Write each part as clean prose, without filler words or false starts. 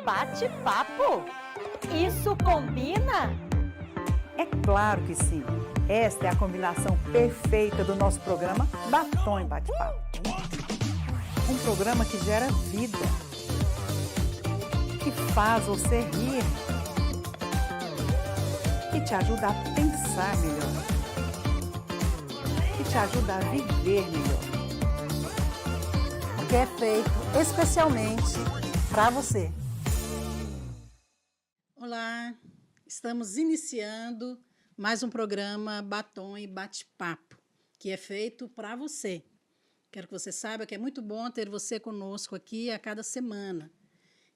Bate-papo? Isso combina? É claro que sim. Esta é a combinação perfeita do nosso programa Batom e Bate-Papo. Um programa que gera vida, que faz você rir, que te ajuda a pensar melhor, que te ajuda a viver melhor. Que é feito especialmente para você. Olá, estamos iniciando mais um programa Batom e Bate-Papo, que é feito para você. Quero que você saiba que é muito bom ter você conosco aqui a cada semana.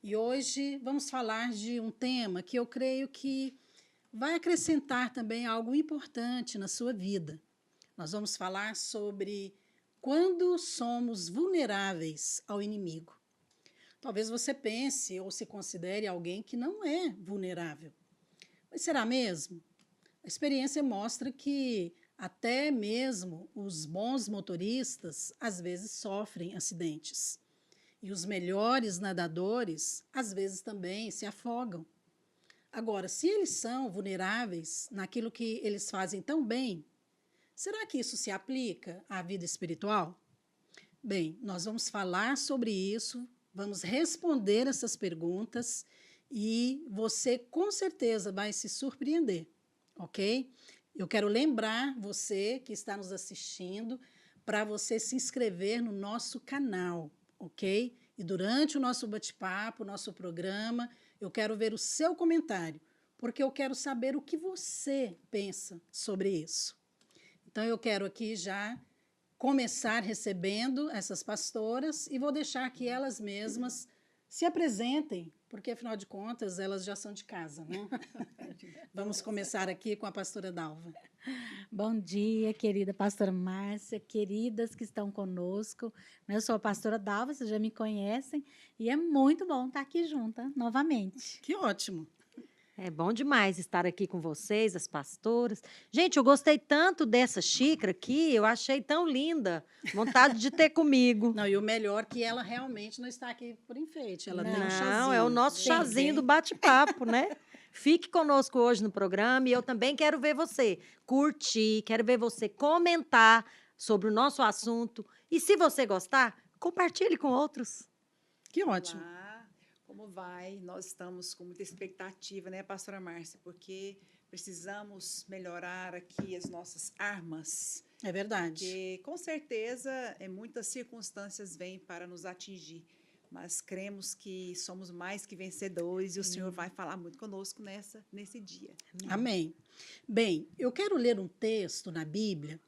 E hoje vamos falar de um tema que eu creio que vai acrescentar também algo importante na sua vida. Nós vamos falar sobre quando somos vulneráveis ao inimigo. Talvez você pense ou se considere alguém que não é vulnerável. Mas será mesmo? A experiência mostra que até mesmo os bons motoristas às vezes sofrem acidentes. E os melhores nadadores às vezes também se afogam. Agora, se eles são vulneráveis naquilo que eles fazem tão bem, será que isso se aplica à vida espiritual? Bem, nós vamos falar sobre isso, vamos responder essas perguntas e você com certeza vai se surpreender, ok? Eu quero lembrar você que está nos assistindo para você se inscrever no nosso canal, ok? E durante o nosso bate-papo, nosso programa, eu quero ver o seu comentário, porque eu quero saber o que você pensa sobre isso. Então, eu quero aqui já começar recebendo essas pastoras e vou deixar que elas mesmas se apresentem, porque, afinal de contas, elas já são de casa, né? Vamos começar aqui com a pastora Dalva. Bom dia, querida pastora Márcia, queridas que estão conosco. Eu sou a pastora Dalva, vocês já me conhecem, e é muito bom estar aqui junta novamente. Que ótimo! É bom demais estar aqui com vocês, as pastoras. Gente, eu gostei tanto dessa xícara aqui, eu achei tão linda. Vontade de ter comigo. Não, e o melhor é que ela realmente não está aqui por enfeite, ela tem um chazinho. Não, é o nosso Sim, chazinho do sim. bate-papo, né? Fique conosco hoje no programa e eu também quero ver você curtir, quero ver você comentar sobre o nosso assunto. E se você gostar, compartilhe com outros. Que ótimo! Olá, como vai? Nós estamos com muita expectativa, né, pastora Márcia? Porque precisamos melhorar aqui as nossas armas. É verdade. Porque, com certeza, muitas circunstâncias vêm para nos atingir, mas cremos que somos mais que vencedores e o Senhor vai falar muito conosco nesse dia. Amém. Bem, eu quero ler um texto na Bíblia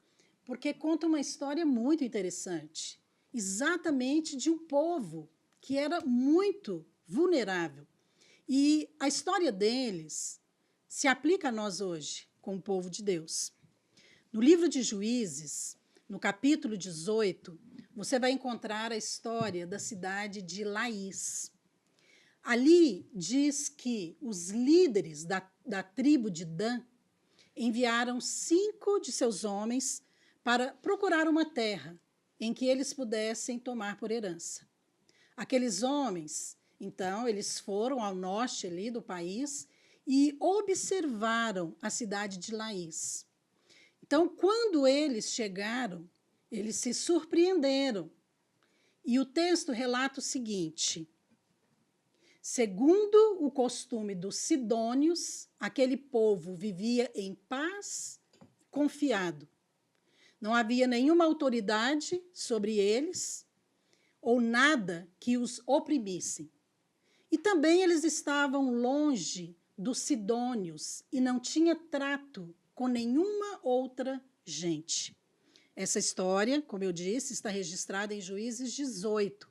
porque conta uma história muito interessante, exatamente de um povo que era muito vulnerável. E a história deles se aplica a nós hoje, como povo de Deus. No livro de Juízes, no capítulo 18, você vai encontrar a história da cidade de Laís. Ali diz que os líderes da tribo de Dan enviaram 5 de seus homens para procurar uma terra em que eles pudessem tomar por herança. Aqueles homens, então, eles foram ao norte ali do país e observaram a cidade de Laís. Então, quando eles chegaram, eles se surpreenderam. E o texto relata o seguinte: segundo o costume dos sidônios, aquele povo vivia em paz, confiado. Não havia nenhuma autoridade sobre eles ou nada que os oprimisse. E também eles estavam longe dos sidônios e não tinha trato com nenhuma outra gente. Essa história, como eu disse, está registrada em Juízes 18.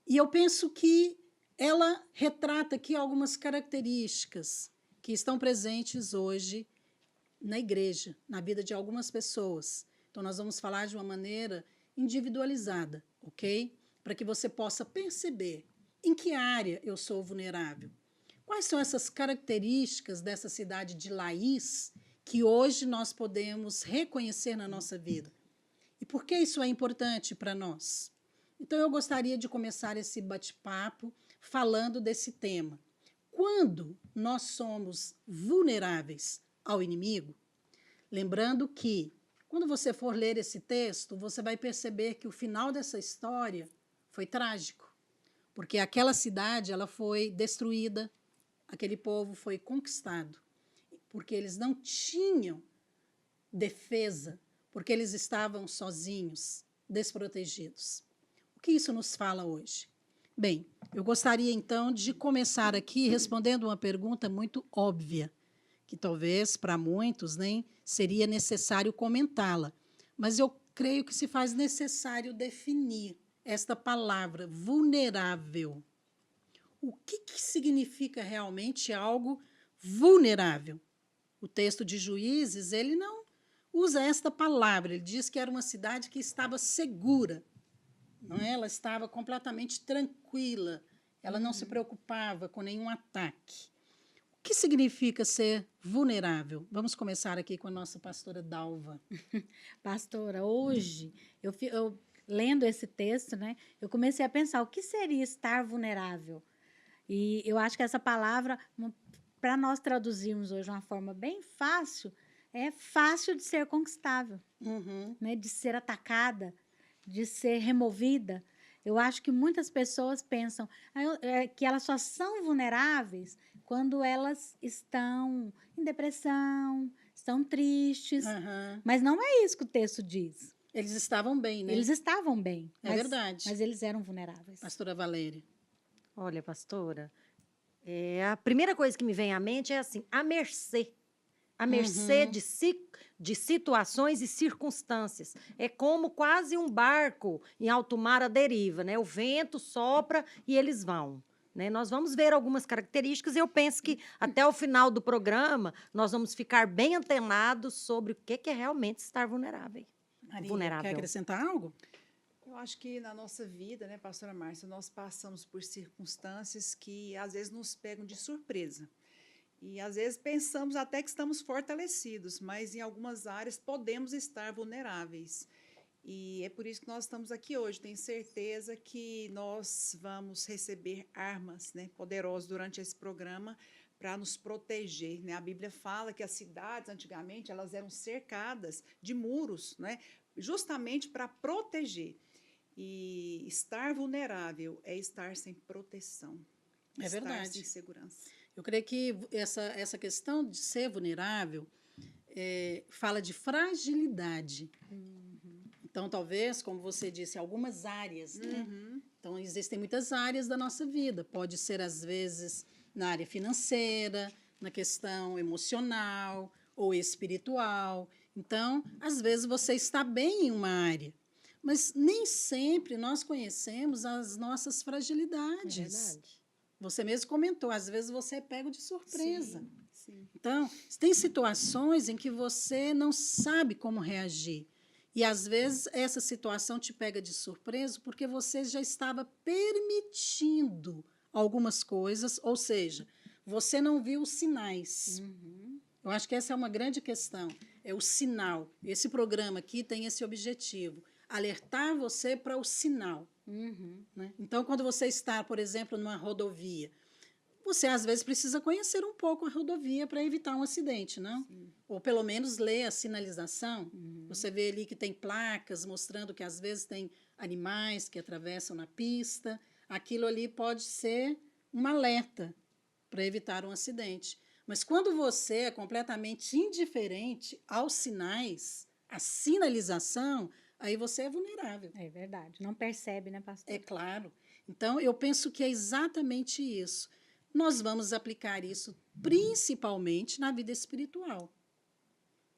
E eu penso que ela retrata aqui algumas características que estão presentes hoje na igreja, na vida de algumas pessoas. Então, nós vamos falar de uma maneira individualizada, ok? Para que você possa perceber em que área eu sou vulnerável. Quais são essas características dessa cidade de Laís que hoje nós podemos reconhecer na nossa vida? E por que isso é importante para nós? Então, eu gostaria de começar esse bate-papo falando desse tema. Quando nós somos vulneráveis ao inimigo, lembrando que, quando você for ler esse texto, você vai perceber que o final dessa história foi trágico, porque aquela cidade ela foi destruída, aquele povo foi conquistado, porque eles não tinham defesa, porque eles estavam sozinhos, desprotegidos. O que isso nos fala hoje? Bem, eu gostaria então de começar aqui respondendo uma pergunta muito óbvia, que talvez para muitos nem seria necessário comentá-la, mas eu creio que se faz necessário definir esta palavra, vulnerável. O que significa realmente algo vulnerável? O texto de Juízes, ele não usa esta palavra, ele diz que era uma cidade que estava segura, não é? Ela estava completamente tranquila, ela não se preocupava com nenhum ataque. O que significa ser vulnerável? Vamos começar aqui com a nossa pastora Dalva. Pastora, hoje, eu lendo esse texto, né, eu comecei a pensar o que seria estar vulnerável. E eu acho que essa palavra, para nós traduzirmos hoje de uma forma bem fácil, é fácil de ser conquistável, né, de ser atacada, de ser removida. Eu acho que muitas pessoas pensam que elas só são vulneráveis quando elas estão em depressão, estão tristes. Mas não é isso que o texto diz. Eles estavam bem, né? Eles estavam bem. É verdade. Mas eles eram vulneráveis. Pastora Valéria. Olha, pastora, a primeira coisa que me vem à mente é assim, a mercê de situações e circunstâncias. É como quase um barco em alto mar à deriva, né? O vento sopra e eles vão. Né? Nós vamos ver algumas características e eu penso que até o final do programa nós vamos ficar bem antenados sobre o que é realmente estar vulnerável. Maria, quer acrescentar algo? Eu acho que na nossa vida, né, pastora Márcia, nós passamos por circunstâncias que às vezes nos pegam de surpresa. E às vezes pensamos até que estamos fortalecidos, mas em algumas áreas podemos estar vulneráveis. E é por isso que nós estamos aqui hoje. Tenho certeza que nós vamos receber armas, né, poderosas durante esse programa para nos proteger, né? A Bíblia fala que as cidades, antigamente, elas eram cercadas de muros, né, justamente para proteger. E estar vulnerável é estar sem proteção. É estar verdade. sem segurança. Eu creio que essa questão de ser vulnerável fala de fragilidade. Então, talvez, como você disse, algumas áreas, né? Então, existem muitas áreas da nossa vida. Pode ser, às vezes, na área financeira, na questão emocional ou espiritual. Então, às vezes, você está bem em uma área, mas nem sempre nós conhecemos as nossas fragilidades. É verdade. Você mesmo comentou, às vezes você é pego de surpresa. Sim, sim. Então, tem situações em que você não sabe como reagir. E, às vezes, essa situação te pega de surpresa porque você já estava permitindo algumas coisas, ou seja, você não viu os sinais. Eu acho que essa é uma grande questão, é o sinal. Esse programa aqui tem esse objetivo, alertar você para o sinal. Né? Então, quando você está, por exemplo, numa rodovia, você, às vezes, precisa conhecer um pouco a rodovia para evitar um acidente, não? Sim. Ou, pelo menos, ler a sinalização. Você vê ali que tem placas mostrando que, às vezes, tem animais que atravessam na pista. Aquilo ali pode ser um alerta para evitar um acidente. Mas quando você é completamente indiferente aos sinais, à sinalização, aí você é vulnerável. É verdade. Não percebe, né, pastor? É claro. Então, eu penso que é exatamente isso. Nós vamos aplicar isso principalmente na vida espiritual.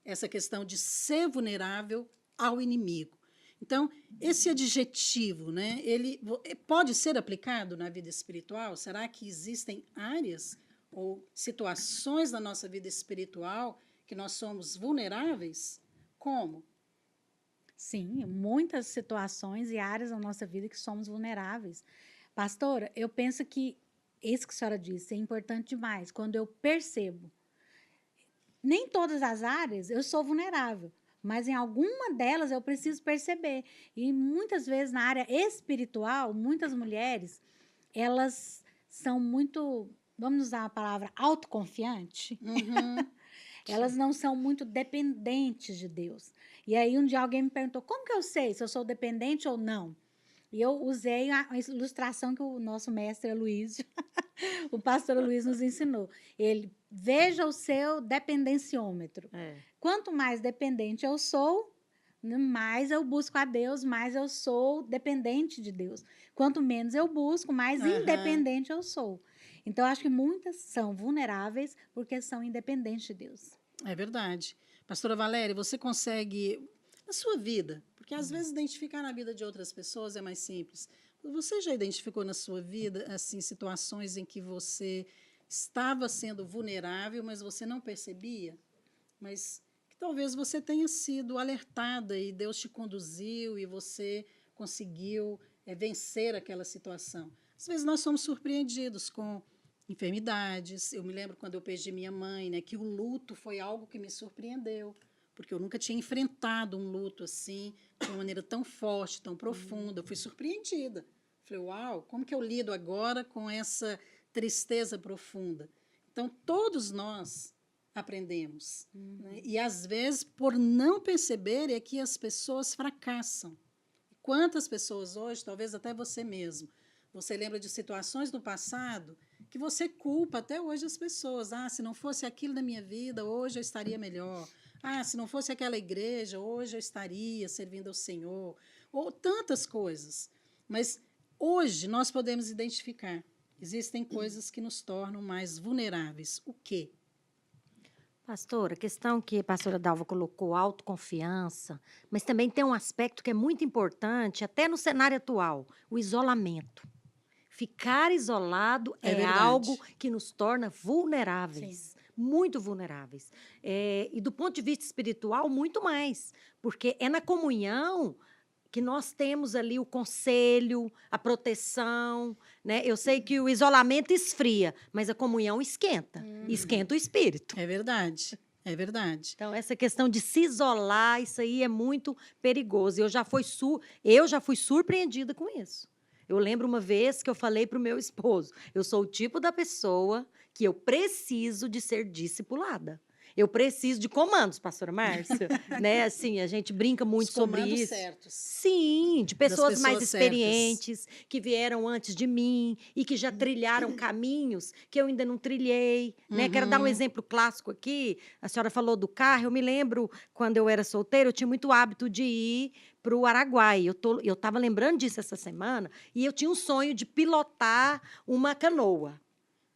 Essa questão de ser vulnerável ao inimigo. Então, esse adjetivo, né, ele pode ser aplicado na vida espiritual? Será que existem áreas ou situações na nossa vida espiritual que nós somos vulneráveis? Como? Sim, muitas situações e áreas da nossa vida que somos vulneráveis. Pastora, eu penso que isso que a senhora disse é importante demais. Quando eu percebo, nem todas as áreas eu sou vulnerável, mas em alguma delas eu preciso perceber. E muitas vezes na área espiritual, muitas mulheres, elas são muito, vamos usar a palavra autoconfiante. Uhum. Elas não são muito dependentes de Deus. E aí um dia alguém me perguntou, como que eu sei se eu sou dependente ou não? E eu usei a ilustração que o nosso mestre Aloysio, o pastor Luiz nos ensinou. Ele, veja o seu dependenciômetro. É. Quanto mais dependente eu sou, mais eu busco a Deus, mais eu sou dependente de Deus. Quanto menos eu busco, mais Aham. independente eu sou. Então, acho que muitas são vulneráveis porque são independentes de Deus. É verdade. Pastora Valéria, você consegue, na sua vida, porque às vezes identificar na vida de outras pessoas é mais simples. Você já identificou na sua vida assim situações em que você estava sendo vulnerável, mas você não percebia? Mas que talvez você tenha sido alertada e Deus te conduziu e você conseguiu vencer aquela situação. Às vezes nós somos surpreendidos com enfermidades. Eu me lembro quando eu perdi minha mãe, né, que o luto foi algo que me surpreendeu, porque eu nunca tinha enfrentado um luto assim, de uma maneira tão forte, tão profunda. Eu fui surpreendida. Falei, uau, como que eu lido agora com essa tristeza profunda? Então, todos nós aprendemos. Né? E, às vezes, por não perceber, é que as pessoas fracassam. Quantas pessoas hoje, talvez até você mesmo, você lembra de situações no passado que você culpa até hoje as pessoas. Ah, se não fosse aquilo na minha vida, hoje eu estaria melhor. Ah, se não fosse aquela igreja, hoje eu estaria servindo ao Senhor. Ou tantas coisas. Mas hoje nós podemos identificar. Existem coisas que nos tornam mais vulneráveis. O quê? Pastora, a questão que a pastora Dalva colocou, autoconfiança, mas também tem um aspecto que é muito importante, até no cenário atual, o isolamento. Ficar isolado É é verdade. algo que nos torna vulneráveis, muito vulneráveis. E do ponto de vista espiritual, muito mais, porque é na comunhão que nós temos ali o conselho, a proteção, né? Eu sei que o isolamento esfria, mas a comunhão esquenta, esquenta o espírito. É verdade. É verdade. Então, essa questão de se isolar, isso aí é muito perigoso. Eu já fui surpreendida com isso. Eu lembro uma vez que eu falei para o meu esposo, eu sou o tipo da pessoa que eu preciso de ser discipulada. Eu preciso de comandos, pastora Márcia, né? Assim, a gente brinca muito Os sobre comandos isso. certos. Sim, de pessoas mais pessoas certas. experientes, que vieram antes de mim e que já trilharam caminhos que eu ainda não trilhei, né? Quero dar um Uhum. exemplo clássico aqui. A senhora falou do carro. Eu me lembro, quando eu era solteira, eu tinha muito hábito de ir para o Araguai. Eu estava lembrando disso essa semana e eu tinha um sonho de pilotar uma canoa.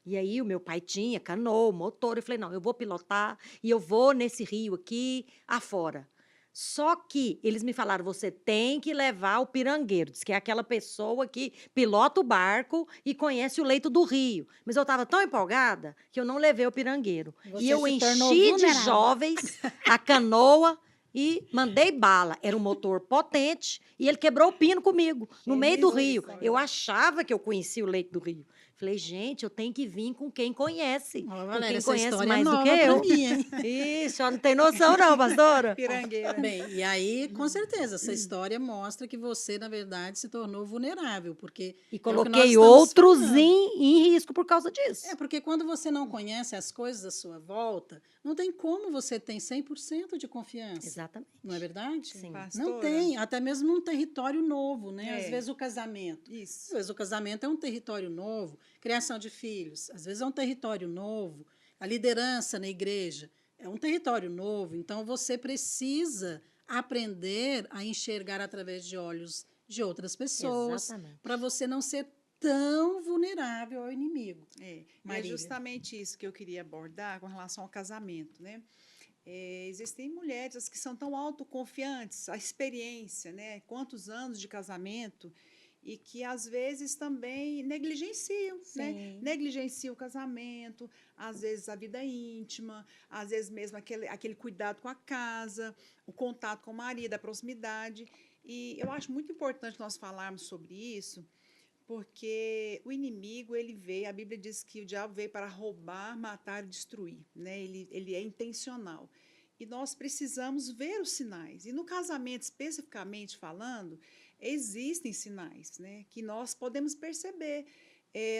E aí o meu pai tinha canoa, motor. Eu falei, não, eu vou pilotar e eu vou nesse rio aqui afora. Só que eles me falaram, você tem que levar o pirangueiro, diz que é aquela pessoa que pilota o barco e conhece o leito do rio. Mas eu estava tão empolgada que eu não levei o pirangueiro. Você E eu se tornou enchi de vulnerável. jovens a canoa e mandei bala. Era um motor potente e ele quebrou o pino comigo, no meio do rio. Eu achava que eu conhecia o leito do rio. Falei, gente, eu tenho que vir com quem conhece. Ó, Com Valéria, quem essa conhece história mais é do nova que pra eu. mim, hein? Isso, não tem noção não, pastora. Pirangueira. Bem, e aí, com certeza, essa história mostra que você, na verdade, se tornou vulnerável, porque E é o que nós coloquei estamos outros falando. em risco por causa disso. É, porque quando você não conhece as coisas à sua volta, não tem como você ter 100% de confiança. Exatamente. Não é verdade? Sim. Não Pastora, tem, até mesmo num território novo, né? Às É. vezes o casamento. Às Isso. vezes o casamento é um território novo, criação de filhos, às vezes é um território novo, a liderança na igreja é um território novo, então você precisa aprender a enxergar através de olhos de outras pessoas, Exatamente. para você não ser tão vulnerável ao inimigo. É Marília. justamente isso que eu queria abordar com relação ao casamento, né? Existem mulheres que são tão autoconfiantes, a experiência, né? Quantos anos de casamento e que às vezes também negligenciam, né? Sim. Negligenciam o casamento, às vezes a vida íntima, às vezes mesmo aquele cuidado com a casa, o contato com o marido, a proximidade. E eu acho muito importante nós falarmos sobre isso, porque o inimigo, ele veio, a Bíblia diz que o diabo veio para roubar, matar e destruir, né? Ele é intencional. e nós precisamos ver os sinais. E no casamento, especificamente falando, existem sinais, né, que nós podemos perceber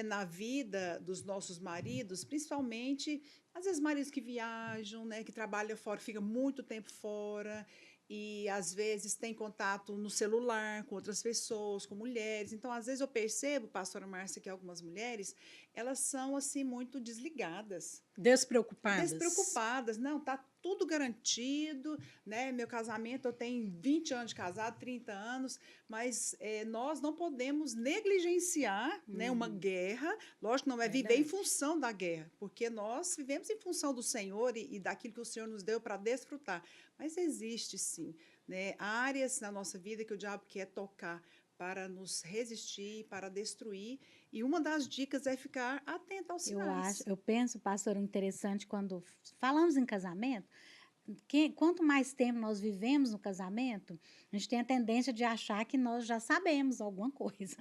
na vida dos nossos maridos, principalmente, às vezes, maridos que viajam, né, que trabalham fora, ficam muito tempo fora, e às vezes tem contato no celular com outras pessoas, com mulheres. Então, às vezes eu percebo, pastora Márcia, que algumas mulheres, elas são assim muito desligadas, despreocupadas. Não, tá tudo garantido, né? Meu casamento, eu tenho 20 anos de casado, 30 anos, mas nós não podemos negligenciar, né, uma guerra. Lógico, não é viver em função da guerra, porque nós vivemos em função do Senhor e daquilo que o Senhor nos deu para desfrutar. Mas existe, sim, né, áreas na nossa vida que o diabo quer tocar para nos resistir, para destruir. E uma das dicas é ficar atento aos sinais. Eu penso, pastor, interessante quando falamos em casamento, quanto mais tempo nós vivemos no casamento, a gente tem a tendência de achar que nós já sabemos alguma coisa.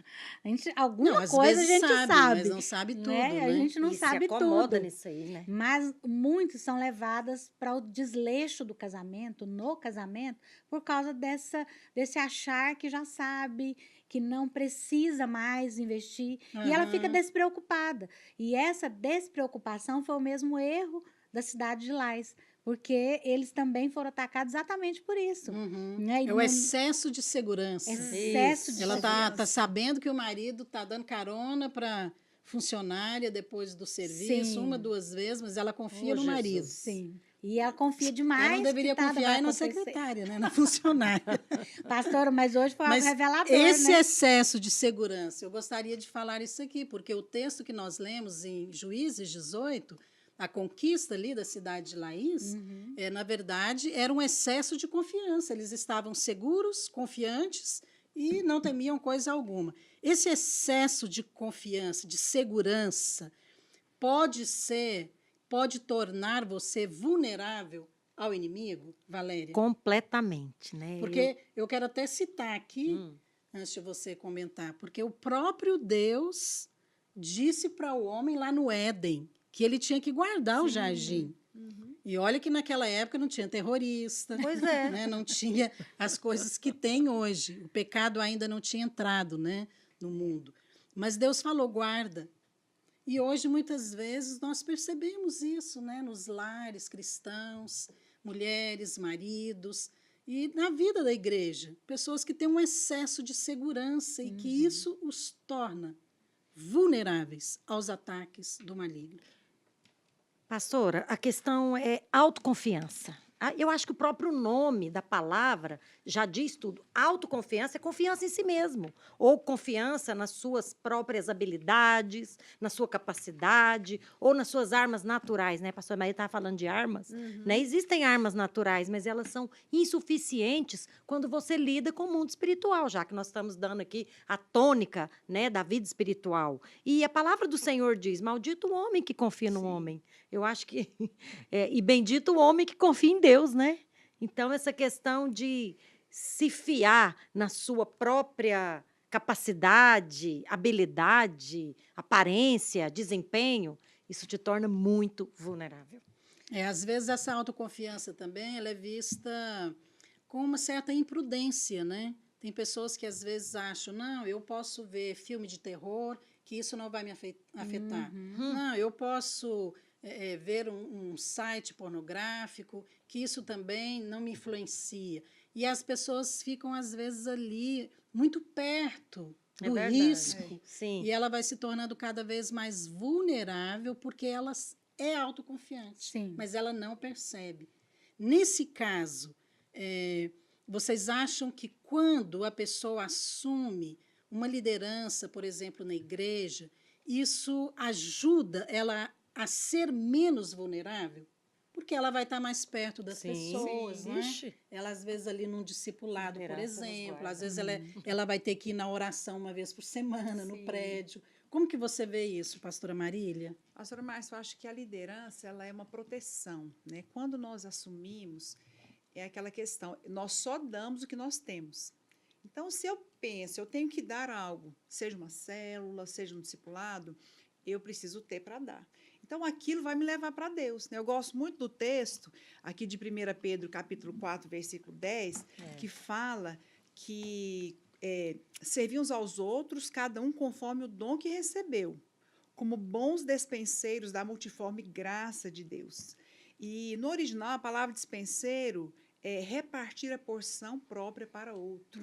Alguma às coisa a vezes gente sabe, sabe. mas não sabe tudo, né? né? A gente não E sabe se acomoda tudo. nisso aí, né? Mas muitos são levadas para o desleixo do casamento, no casamento, por causa desse achar que já sabe, que não precisa mais investir. E ela fica Aham. despreocupada. E essa despreocupação foi o mesmo erro da cidade de Lais, porque eles também foram atacados exatamente por isso. Uhum. Né? E É o não- excesso de segurança. excesso de Ela segurança. tá sabendo que o marido tá dando carona para funcionária depois do serviço, Sim. 1, 2 vezes, mas ela confia Oh, no marido. Jesus. Sim. E ela confia demais. Ela não deveria que nada confiar vai na acontecer. secretária, né? Na funcionária. Pastora, mas hoje foi algo Mas revelador, esse né? excesso de segurança, eu gostaria de falar isso aqui, porque o texto que nós lemos em Juízes 18, a conquista ali da cidade de Laís, na verdade, era um excesso de confiança. Eles estavam seguros, confiantes e não temiam coisa alguma. Esse excesso de confiança, de segurança, pode tornar você vulnerável ao inimigo, Valéria? Completamente, né? Porque eu quero até citar aqui, antes de você comentar, porque o próprio Deus disse para o homem lá no Éden que ele tinha que guardar o jardim. E olha que naquela época não tinha terrorista, Pois é. né? Não tinha as coisas que tem hoje. O pecado ainda não tinha entrado, né, no mundo. Mas Deus falou, guarda. E hoje, muitas vezes, nós percebemos isso, né, nos lares cristãos, mulheres, maridos, e na vida da igreja. Pessoas que têm um excesso de segurança e que isso os torna vulneráveis aos ataques do maligno. Pastora, a questão é autoconfiança. Eu acho que o próprio nome da palavra já diz tudo. Autoconfiança é confiança em si mesmo, ou confiança nas suas próprias habilidades, na sua capacidade, ou nas suas armas naturais, né? A pastora Maria estava falando de armas, né? Existem armas naturais, mas elas são insuficientes quando você lida com o mundo espiritual, já que nós estamos dando aqui a tônica, né, da vida espiritual. E a palavra do Senhor diz: maldito o homem que confia no homem. Eu acho que e bendito o homem que confia em Deus, né? Então, essa questão de se fiar na sua própria capacidade, habilidade, aparência, desempenho, isso te torna muito vulnerável. Às vezes, essa autoconfiança também ela é vista com uma certa imprudência, né? Tem pessoas que, às vezes, acham, não, eu posso ver filme de terror, que isso não vai me afetar. Não, eu posso ver um site pornográfico, que isso também não me influencia. E as pessoas ficam, às vezes, ali muito perto do risco. Sim. E ela vai se tornando cada vez mais vulnerável porque ela é autoconfiante, Sim. mas ela não percebe. Nesse caso, vocês acham que quando a pessoa assume uma liderança, por exemplo, na igreja, isso ajuda ela a ser menos vulnerável? Porque ela vai estar mais perto das pessoas, né? Ela, às vezes, ali num discipulado, por exemplo, às vezes ela vai ter que ir na oração uma vez por semana, no prédio. Como que você vê isso, pastora Marília? Pastora Márcia, eu acho que a liderança ela é uma proteção, né? Quando nós assumimos, é aquela questão, nós só damos o que nós temos. Então, se eu penso, eu tenho que dar algo, seja uma célula, seja um discipulado, eu preciso ter para dar. Então, aquilo vai me levar para Deus, né? Eu gosto muito do texto, aqui de 1 Pedro, capítulo 4, versículo 10, que fala que servir uns aos outros, cada um conforme o dom que recebeu, como bons despenseiros da multiforme graça de Deus. E, no original, a palavra dispenseiro é repartir a porção própria para outro.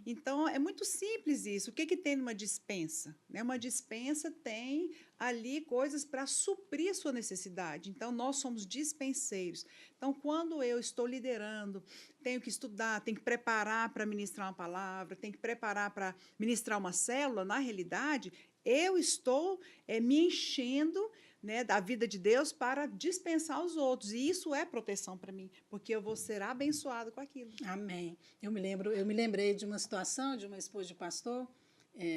Então, é muito simples isso. O que tem numa dispensa? Né? Uma dispensa tem ali coisas para suprir a sua necessidade. Então, nós somos dispenseiros. Então, quando eu estou liderando, tenho que estudar, tenho que preparar para ministrar uma palavra, tenho que preparar para ministrar uma célula, na realidade, eu estou me enchendo, né, da vida de Deus para dispensar os outros. E isso é proteção para mim, porque eu vou ser abençoado com aquilo. Amém. Eu me lembrei de uma situação de uma esposa de pastor.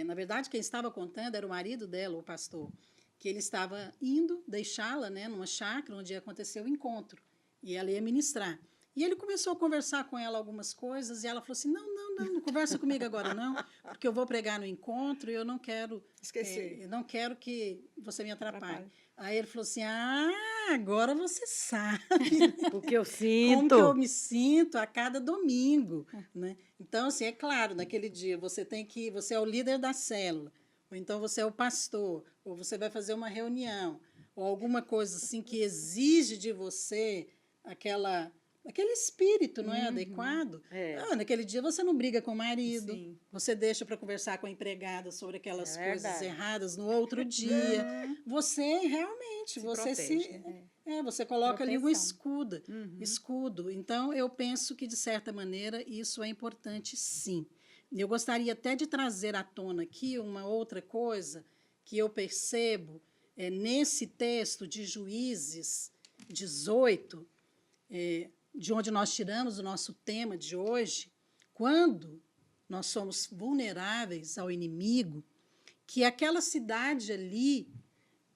Na verdade, quem estava contando era o marido dela, o pastor, que ele estava indo deixá-la, né, numa chácara onde aconteceu o encontro, e ela ia ministrar. E ele começou a conversar com ela algumas coisas, e ela falou assim, não conversa comigo agora não, porque eu vou pregar no encontro e eu não quero Esquecer. não quero que você me atrapalhe. Aí ele falou assim, agora você sabe Porque eu como sinto. que eu me sinto a cada domingo, né? Então, assim, é claro, naquele dia você é o líder da célula, ou então você é o pastor, ou você vai fazer uma reunião, ou alguma coisa assim que exige de você aquele espírito, não é adequado. Naquele dia você não briga com o marido, Sim. você deixa para conversar com a empregada sobre aquelas É coisas verdade. erradas no outro dia. Você realmente, você coloca ali um Proteção. escudo. Então, eu penso que, de certa maneira, isso é importante, sim. Eu gostaria até de trazer à tona aqui uma outra coisa que eu percebo nesse texto de Juízes 18, de onde nós tiramos o nosso tema de hoje, quando nós somos vulneráveis ao inimigo, que aquela cidade ali,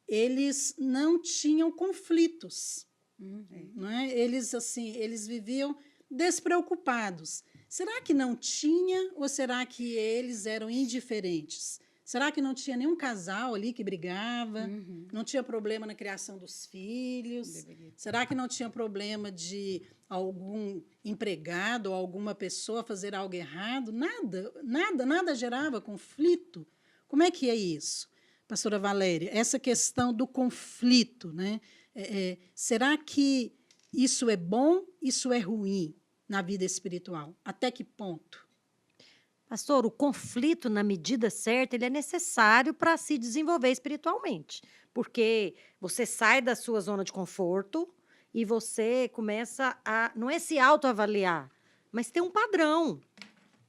eles não tinham conflitos, não é? Eles viviam despreocupados. Será que não tinha ou será que eles eram indiferentes? Será que não tinha nenhum casal ali que brigava? Não tinha problema na criação dos filhos? Será que não tinha problema de algum empregado ou alguma pessoa fazer algo errado? Nada gerava conflito. Como é que é isso, pastora Valéria? Essa questão do conflito, né? Será que isso é bom, isso é ruim na vida espiritual? Até que ponto? Pastor, o conflito, na medida certa, ele é necessário para se desenvolver espiritualmente. Porque você sai da sua zona de conforto e você começa a, não é se autoavaliar, mas ter um padrão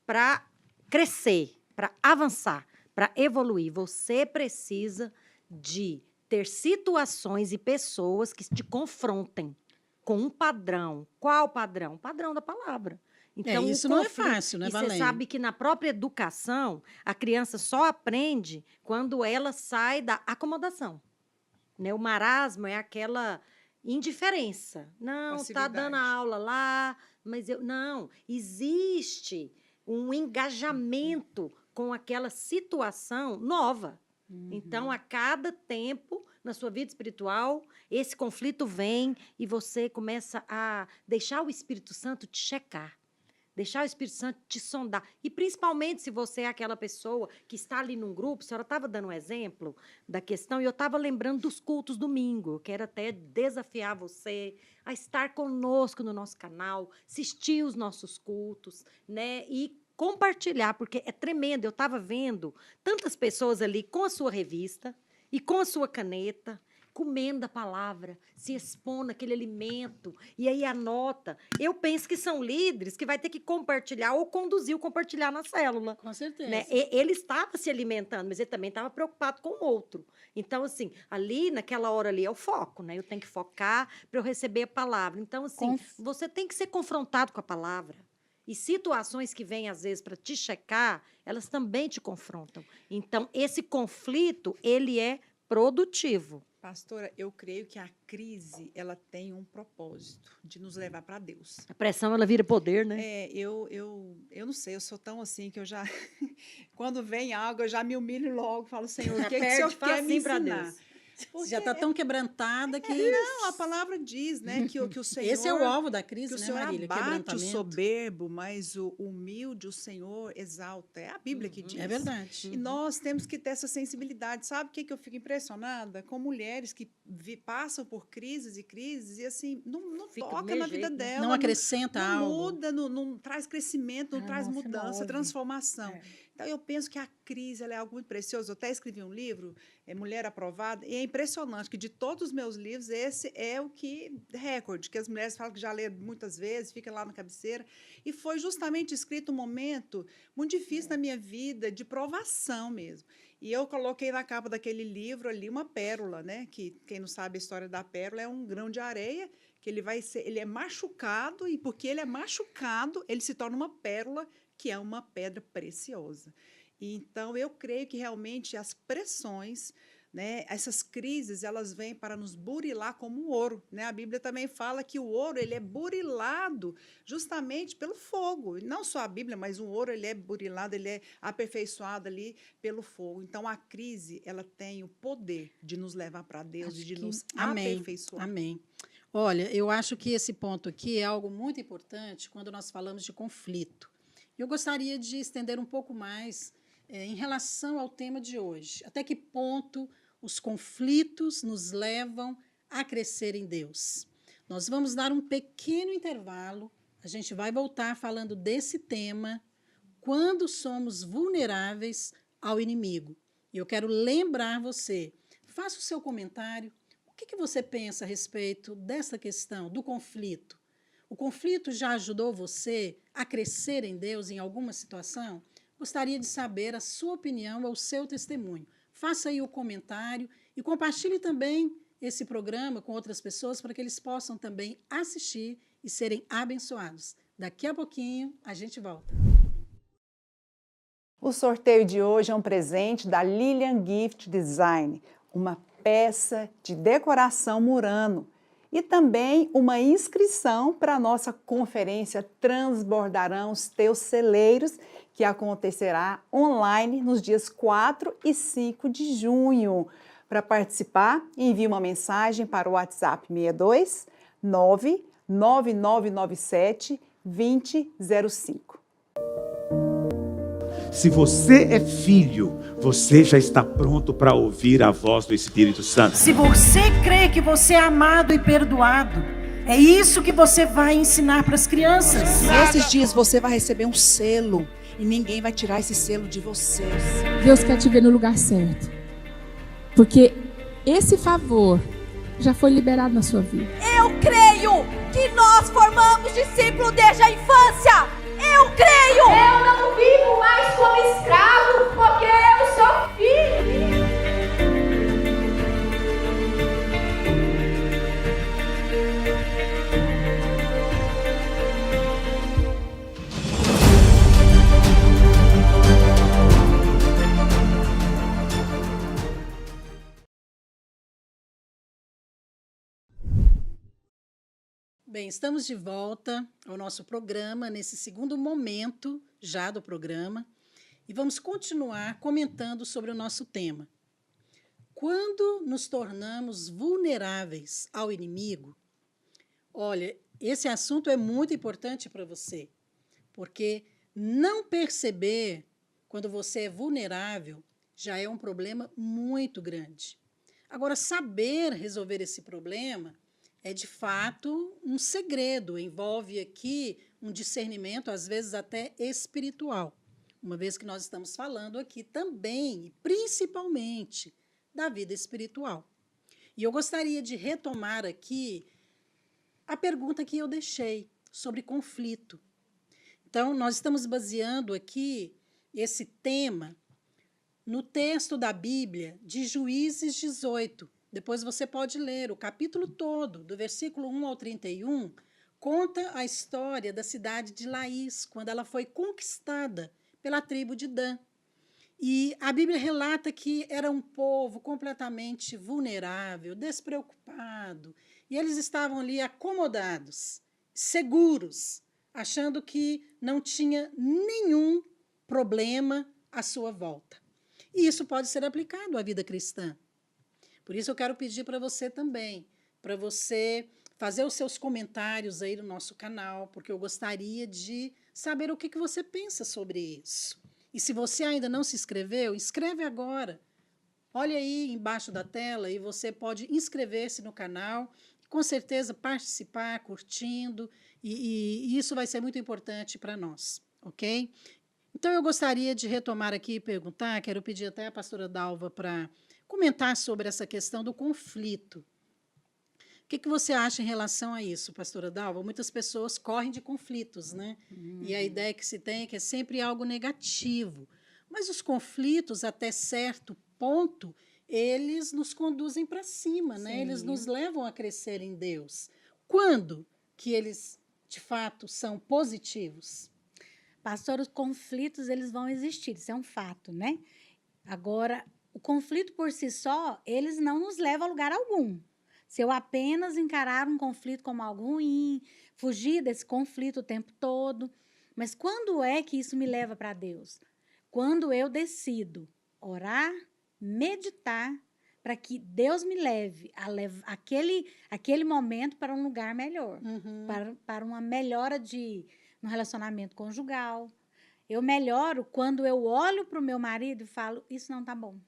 para crescer, para avançar, para evoluir. Você precisa de ter situações e pessoas que te confrontem com um padrão. Qual padrão? O padrão da palavra. Então, isso o não é conflito- fácil, né, E você Valéria? sabe que na própria educação, a criança só aprende quando ela sai da acomodação. Né? O marasmo é aquela indiferença. Não, está dando a Passividade. aula lá, mas eu... Não, existe um engajamento com aquela situação nova. Então, a cada tempo, na sua vida espiritual, esse conflito vem e você começa a deixar o Espírito Santo te checar. Deixar o Espírito Santo te sondar. E principalmente se você é aquela pessoa que está ali num grupo, a senhora estava dando um exemplo da questão, e eu estava lembrando dos cultos domingo. Eu quero até desafiar você a estar conosco no nosso canal, assistir os nossos cultos, né? E compartilhar, porque é tremendo. Eu estava vendo tantas pessoas ali com a sua revista e com a sua caneta, comendo a palavra, se expondo àquele alimento, e aí anota. Eu penso que são líderes que vai ter que compartilhar ou conduzir o compartilhar na célula. Com certeza. Né? Ele estava se alimentando, mas ele também estava preocupado com o outro. Então, assim, ali, naquela hora ali, é o foco, né? Eu tenho que focar para eu receber a palavra. Então, assim, você tem que ser confrontado com a palavra. E situações que vêm, às vezes, para te checar, elas também te confrontam. Então, esse conflito, ele é produtivo. Pastora, eu creio que a crise, ela tem um propósito de nos levar para Deus. A pressão, ela vira poder, né? Eu não sei, eu sou tão assim que eu já, quando vem algo, eu já me humilho logo, falo, Senhor, o que o Senhor quer me facinho pra ensinar? Deus. Porque Já está tão quebrantada que... não, a palavra diz, né, que o Senhor... Esse é o alvo da que crise, o né, Senhor Marília? abate o Quebrantamento. soberbo, mas o humilde o Senhor exalta. É a Bíblia que diz. É verdade. E nós temos que ter essa sensibilidade. Sabe o que eu fico impressionada? Com mulheres que passam por crises e crises e, assim, não Fica do toca mesmo na vida jeito, né? dela. Não acrescenta não algo. muda, não traz crescimento, não Ah, traz não, se mudança, move. transformação. É. Então, eu penso que a crise ela é algo muito precioso. Eu até escrevi um livro, Mulher Aprovada, e é impressionante que de todos os meus livros, esse é o que recorde, que as mulheres falam que já leram muitas vezes, fica lá na cabeceira. E foi justamente escrito um momento muito difícil na minha vida, de provação mesmo. E eu coloquei na capa daquele livro ali uma pérola, né? Que quem não sabe a história da pérola é um grão de areia que ele é machucado, e porque ele é machucado, ele se torna uma pérola, que é uma pedra preciosa. E, então, eu creio que realmente as pressões, né, essas crises, elas vêm para nos burilar como o ouro, né? A Bíblia também fala que o ouro ele é burilado justamente pelo fogo. E não só a Bíblia, mas o ouro ele é burilado, ele é aperfeiçoado ali pelo fogo. Então, a crise ela tem o poder de nos levar para Deus Acho e de que- nos Amém. aperfeiçoar. Amém. Olha, eu acho que esse ponto aqui é algo muito importante quando nós falamos de conflito. Eu gostaria de estender um pouco mais em relação ao tema de hoje. Até que ponto os conflitos nos levam a crescer em Deus? Nós vamos dar um pequeno intervalo. A gente vai voltar falando desse tema, quando somos vulneráveis ao inimigo. E eu quero lembrar você, faça o seu comentário. O que você pensa a respeito dessa questão, do conflito? O conflito já ajudou você a crescer em Deus em alguma situação? Gostaria de saber a sua opinião ou o seu testemunho. Faça aí o comentário e compartilhe também esse programa com outras pessoas para que eles possam também assistir e serem abençoados. Daqui a pouquinho a gente volta. O sorteio de hoje é um presente da Lilian Gift Design, uma peça de decoração Murano, e também uma inscrição para a nossa conferência Transbordarão os Teus Celeiros, que acontecerá online nos dias 4 e 5 de junho. Para participar, envie uma mensagem para o WhatsApp 62 99997 2005. Se você é filho, você já está pronto para ouvir a voz do Espírito Santo. Se você crê que você é amado e perdoado, é isso que você vai ensinar para as crianças. Nesses dias você vai receber um selo e ninguém vai tirar esse selo de você. Deus quer te ver no lugar certo, porque esse favor já foi liberado na sua vida. Eu creio que nós formamos discípulos desde a infância. Eu creio. Eu não vivo mais como escravo, porque eu sou filho. Bem, estamos de volta ao nosso programa, nesse segundo momento já do programa, e vamos continuar comentando sobre o nosso tema. Quando nos tornamos vulneráveis ao inimigo, olha, esse assunto é muito importante para você, porque não perceber quando você é vulnerável já é um problema muito grande. Agora, saber resolver esse problema é, de fato, um segredo, envolve aqui um discernimento, às vezes até espiritual, uma vez que nós estamos falando aqui também, e principalmente, da vida espiritual. E eu gostaria de retomar aqui a pergunta que eu deixei sobre conflito. Então, nós estamos baseando aqui esse tema no texto da Bíblia de Juízes 18. Depois você pode ler o capítulo todo, do versículo 1 ao 31, conta a história da cidade de Laís, quando ela foi conquistada pela tribo de Dan. E a Bíblia relata que era um povo completamente vulnerável, despreocupado, e eles estavam ali acomodados, seguros, achando que não tinha nenhum problema à sua volta. E isso pode ser aplicado à vida cristã. Por isso eu quero pedir para você também, para você fazer os seus comentários aí no nosso canal, porque eu gostaria de saber o que você pensa sobre isso. E se você ainda não se inscreveu, inscreve agora. Olha aí embaixo da tela e você pode inscrever-se no canal, com certeza participar, curtindo, e isso vai ser muito importante para nós, ok? Então, eu gostaria de retomar aqui e perguntar, quero pedir até a pastora Dalva para comentar sobre essa questão do conflito. O que você acha em relação a isso, pastora Dalva? Muitas pessoas correm de conflitos, né? E a ideia que se tem é que é sempre algo negativo. Mas os conflitos, até certo ponto, eles nos conduzem para cima, né? Eles nos levam a crescer em Deus. Quando que eles, de fato, são positivos? Pastor, os conflitos, eles vão existir, isso é um fato, né? Agora, o conflito por si só, eles não nos levam a lugar algum. Se eu apenas encarar um conflito como algo ruim, fugir desse conflito o tempo todo. Mas quando é que isso me leva para Deus? Quando eu decido orar, meditar, para que Deus me leve aquele momento para um lugar melhor, para uma melhora no relacionamento conjugal. Eu melhoro quando eu olho para o meu marido e falo, isso não está bom.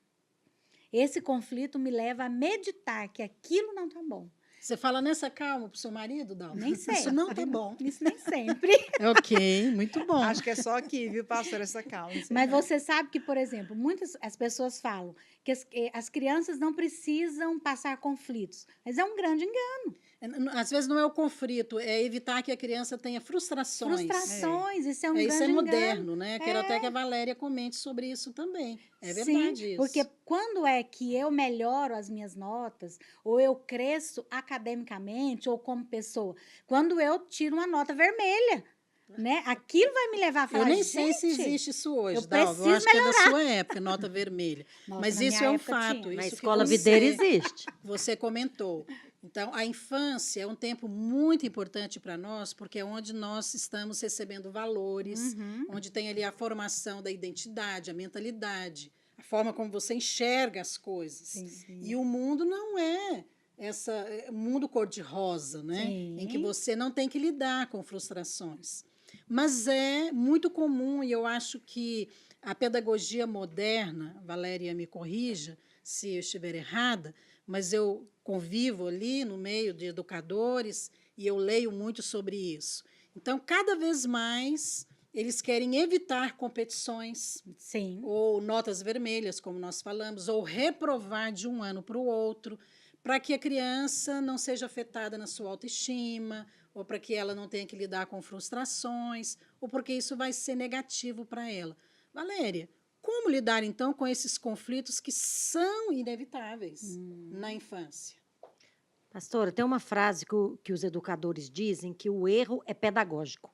Esse conflito me leva a meditar que aquilo não está bom. Você fala nessa calma para o seu marido, Dalva? Nem sempre. Isso não está bom. Isso nem sempre. Ok, muito bom. Acho que é só aqui, viu, pastor, essa calma. Mas você sabe que, por exemplo, as pessoas falam que as crianças não precisam passar conflitos. Mas é um grande engano. Às vezes não é o conflito, é evitar que a criança tenha frustrações. Isso é um grande Isso é moderno, engano. né? Quero até que a Valéria comente sobre isso também. É verdade Sim, isso. porque quando é que eu melhoro as minhas notas, ou eu cresço academicamente, ou como pessoa? Quando eu tiro uma nota vermelha, né? Aquilo vai me levar a falar, eu nem sei se existe isso hoje, Dalva. Eu acho que é da sua época, nota vermelha. Nossa, mas na isso minha é um época fato. tinha. Isso Na que escola videira existe. Você comentou. Então, a infância é um tempo muito importante para nós, porque é onde nós estamos recebendo valores, onde tem ali a formação da identidade, a mentalidade, a forma como você enxerga as coisas. Sim. E o mundo não é mundo cor-de-rosa, né? Sim. Em que você não tem que lidar com frustrações. Mas é muito comum, e eu acho que a pedagogia moderna, Valéria me corrija se eu estiver errada, mas eu convivo ali no meio de educadores e eu leio muito sobre isso. Então, cada vez mais, eles querem evitar competições, ou notas vermelhas, como nós falamos, ou reprovar de um ano para o outro, para que a criança não seja afetada na sua autoestima, ou para que ela não tenha que lidar com frustrações, ou porque isso vai ser negativo para ela. Valéria, como lidar, então, com esses conflitos que são inevitáveis na infância? Pastora, tem uma frase que os educadores dizem que o erro é pedagógico.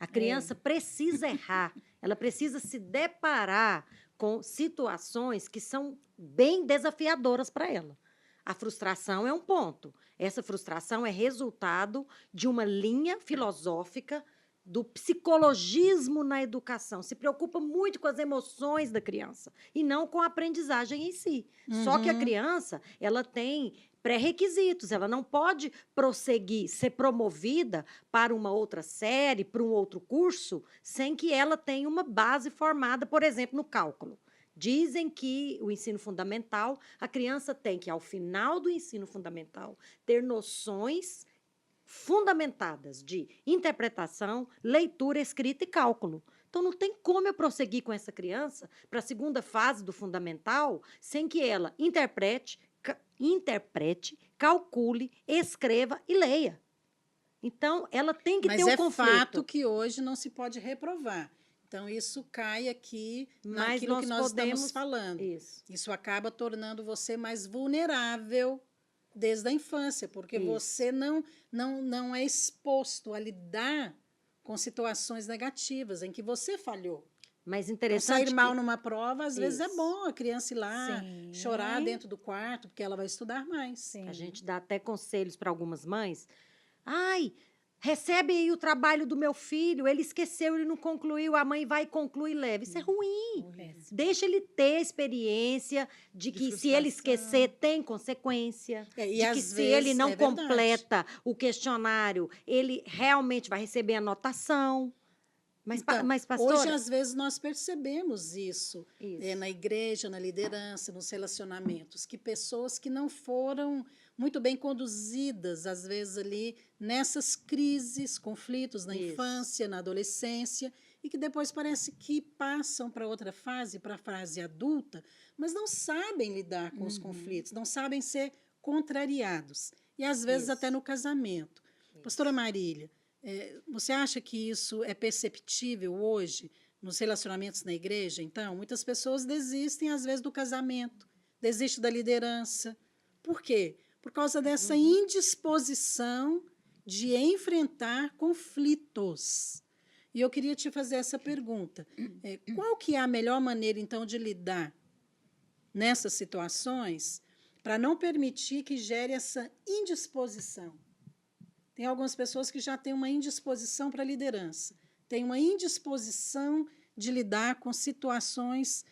A criança precisa errar, ela precisa se deparar com situações que são bem desafiadoras para ela. A frustração é um ponto. Essa frustração é resultado de uma linha filosófica do psicologismo na educação. Se preocupa muito com as emoções da criança e não com a aprendizagem em si. Só que a criança, ela tem pré-requisitos, ela não pode prosseguir, ser promovida para uma outra série, para um outro curso, sem que ela tenha uma base formada, por exemplo, no cálculo. Dizem que o ensino fundamental, a criança tem que, ao final do ensino fundamental, ter noções fundamentadas de interpretação, leitura, escrita e cálculo. Então, não tem como eu prosseguir com essa criança para a segunda fase do fundamental sem que ela interprete, calcule, escreva e leia. Então, ela tem que ter um conflito. Mas é fato que hoje não se pode reprovar. Então, isso cai aqui naquilo que nós estamos falando. Isso acaba tornando você mais vulnerável desde a infância, porque você não é exposto a lidar com situações negativas em que você falhou. Mas interessante. Sair mal numa prova, às vezes é bom a criança ir lá, chorar dentro do quarto, porque ela vai estudar mais. A gente dá até conselhos para algumas mães. Ai, Recebe aí o trabalho do meu filho, ele esqueceu, ele não concluiu, a mãe vai e conclui e leva. Isso é ruim. Deixa ele ter a experiência de que se ele esquecer, tem consequência. E De às que se vezes, ele não é verdade. completa o questionário, ele realmente vai receber anotação. Mas, Então, mas pastora... hoje, às vezes, nós percebemos isso, Isso. na igreja, na liderança, nos relacionamentos, que pessoas que não foram muito bem conduzidas, às vezes, ali nessas crises, conflitos na Isso. infância, na adolescência, e que depois parece que passam para outra fase, para a fase adulta, mas não sabem lidar com os conflitos, não sabem ser contrariados. E, às vezes, Isso. até no casamento. Pastora Marília, você acha que isso é perceptível hoje nos relacionamentos na igreja? Então, muitas pessoas desistem, às vezes, do casamento, desistem da liderança. Por quê? Por causa dessa indisposição de enfrentar conflitos. E eu queria te fazer essa pergunta. Qual que é a melhor maneira, então, de lidar nessas situações para não permitir que gere essa indisposição? Tem algumas pessoas que já têm uma indisposição para a liderança, têm uma indisposição de lidar com situações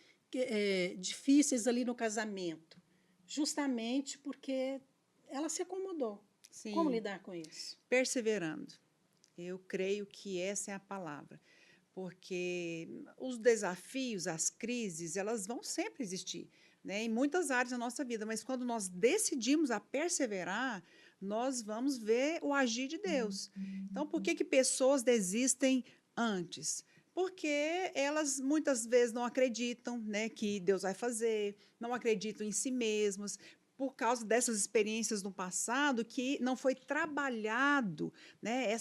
difíceis ali no casamento, justamente porque ela se acomodou. Sim. Como lidar com isso? Perseverando. Eu creio que essa é a palavra. Porque os desafios, as crises, elas vão sempre existir, né, em muitas áreas da nossa vida, mas quando nós decidimos a perseverar, nós vamos ver o agir de Deus. Então, por que pessoas desistem antes? Porque elas muitas vezes não acreditam, né, que Deus vai fazer, não acreditam em si mesmas, por causa dessas experiências no passado que não foi trabalhado, né,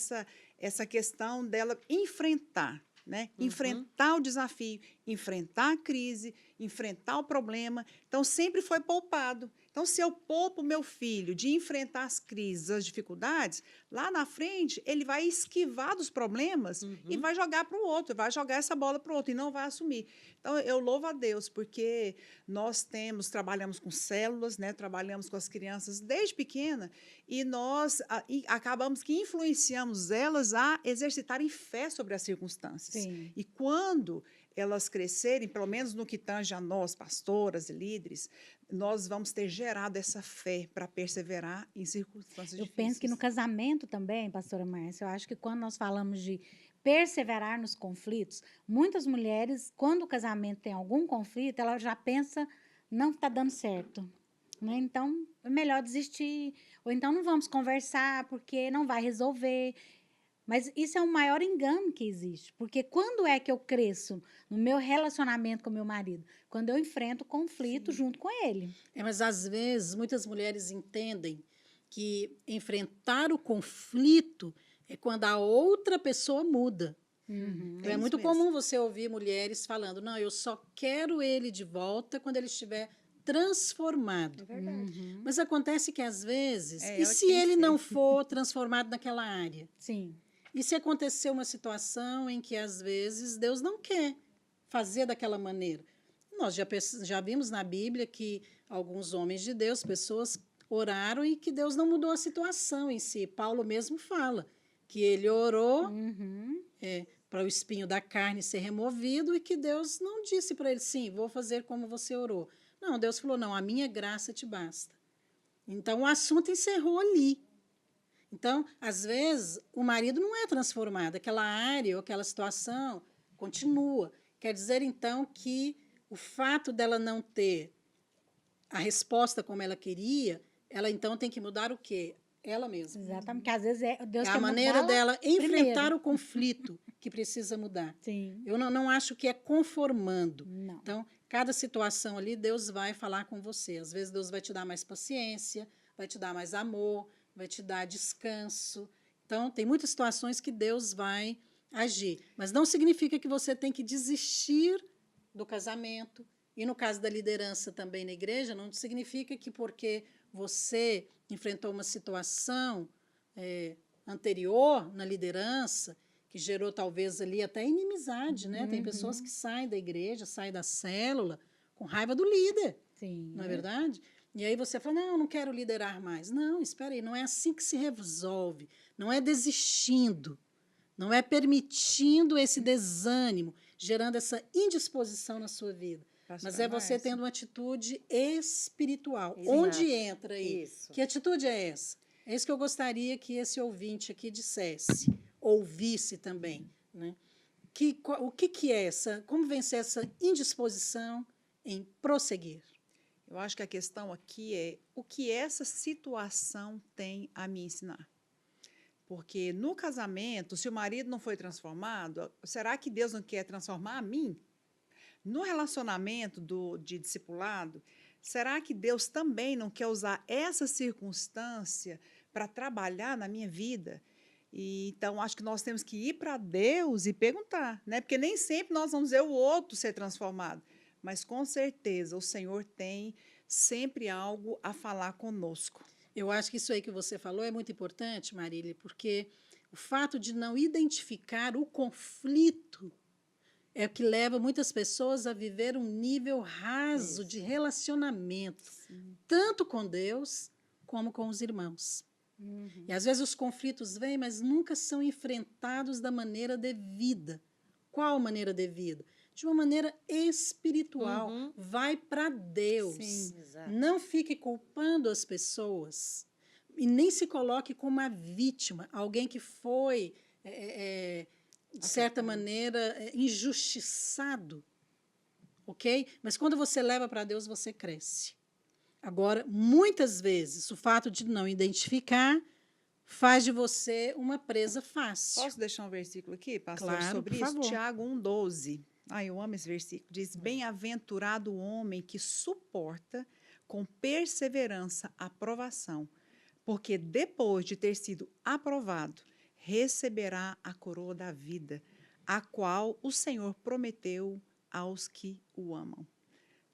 essa questão dela enfrentar. Né? Enfrentar o desafio, enfrentar a crise, enfrentar o problema. Então, sempre foi poupado. Então, se eu poupo o meu filho de enfrentar as crises, as dificuldades, lá na frente, ele vai esquivar dos problemas e vai jogar para o outro, vai jogar essa bola para o outro e não vai assumir. Então, eu louvo a Deus, porque nós trabalhamos com células, né? Trabalhamos com as crianças desde pequena e nós acabamos que influenciamos elas a exercitarem fé sobre as circunstâncias. Sim. E quando elas crescerem, pelo menos no que tange a nós, pastoras e líderes, nós vamos ter gerado essa fé para perseverar em circunstâncias difíceis. Eu penso que no casamento também, pastora Márcia, eu acho que quando nós falamos de perseverar nos conflitos, muitas mulheres, quando o casamento tem algum conflito, ela já pensa, não está dando certo. Né? Então, é melhor desistir. Ou então, não vamos conversar, porque não vai resolver. Mas isso é o maior engano que existe. Porque quando é que eu cresço no meu relacionamento com meu marido? Quando eu enfrento conflito junto com ele. Mas, às vezes, muitas mulheres entendem que enfrentar o conflito é quando a outra pessoa muda. Então, é muito comum você ouvir mulheres falando, não, eu só quero ele de volta quando ele estiver transformado. É verdade. Mas acontece que, às vezes, É e ela se que tem ele que não ser. for transformado naquela área? Sim. E se acontecer uma situação em que, às vezes, Deus não quer fazer daquela maneira? Nós já vimos na Bíblia que alguns homens de Deus, pessoas, oraram e que Deus não mudou a situação em si. Paulo mesmo fala que ele orou para o espinho da carne ser removido e que Deus não disse para ele, sim, vou fazer como você orou. Não, Deus falou, não, a minha graça te basta. Então, o assunto encerrou ali. Então, às vezes, o marido não é transformado, aquela área ou aquela situação continua. Quer dizer, então, que o fato dela não ter a resposta como ela queria, ela, então, tem que mudar o quê? Ela mesma. Exatamente, porque às vezes Deus É quer a maneira mudá-la dela enfrentar primeiro. o conflito que precisa mudar. Sim. Eu não acho que é conformando. Não. Então, cada situação ali, Deus vai falar com você. Às vezes, Deus vai te dar mais paciência, vai te dar mais amor, vai te dar descanso. Então, tem muitas situações que Deus vai agir. Mas não significa que você tem que desistir do casamento. E no caso da liderança também na igreja, não significa que porque você enfrentou uma situação anterior na liderança, que gerou talvez ali até inimizade, né? Tem pessoas que saem da igreja, saem da célula com raiva do líder, Sim. não é verdade? E aí você fala, não, eu não quero liderar mais. Não, espera aí, não é assim que se resolve. Não é desistindo. Não é permitindo esse desânimo, gerando essa indisposição na sua vida. Mas é você tendo uma atitude espiritual. Exato. Onde entra aí? Isso. Que atitude é essa? É isso que eu gostaria que esse ouvinte aqui dissesse, ouvisse também. Né? O que é essa? Como vencer essa indisposição em prosseguir? Eu acho que a questão aqui é o que essa situação tem a me ensinar. Porque no casamento, se o marido não foi transformado, será que Deus não quer transformar a mim? No relacionamento de discipulado, será que Deus também não quer usar essa circunstância para trabalhar na minha vida? E, então, acho que nós temos que ir para Deus e perguntar, né? Porque nem sempre nós vamos ver o outro ser transformado. Mas, com certeza, o Senhor tem sempre algo a falar conosco. Eu acho que isso aí que você falou é muito importante, Marília, porque o fato de não identificar o conflito é o que leva muitas pessoas a viver um nível raso de relacionamento, tanto com Deus como com os irmãos. E às vezes os conflitos vêm, mas nunca são enfrentados da maneira devida. Qual maneira devida? De uma maneira espiritual. Vai para Deus. Não fique culpando as pessoas. E nem se coloque como a vítima, alguém que foi, de certa maneira, injustiçado. Ok? Mas quando você leva para Deus, você cresce. Agora, muitas vezes, o fato de não identificar faz de você uma presa fácil. Posso deixar um versículo aqui, pastor, Claro, sobre por isso? favor. Tiago 1,12. Eu amo esse versículo. Diz, bem-aventurado o homem que suporta com perseverança a provação, porque depois de ter sido aprovado, receberá a coroa da vida, a qual o Senhor prometeu aos que o amam.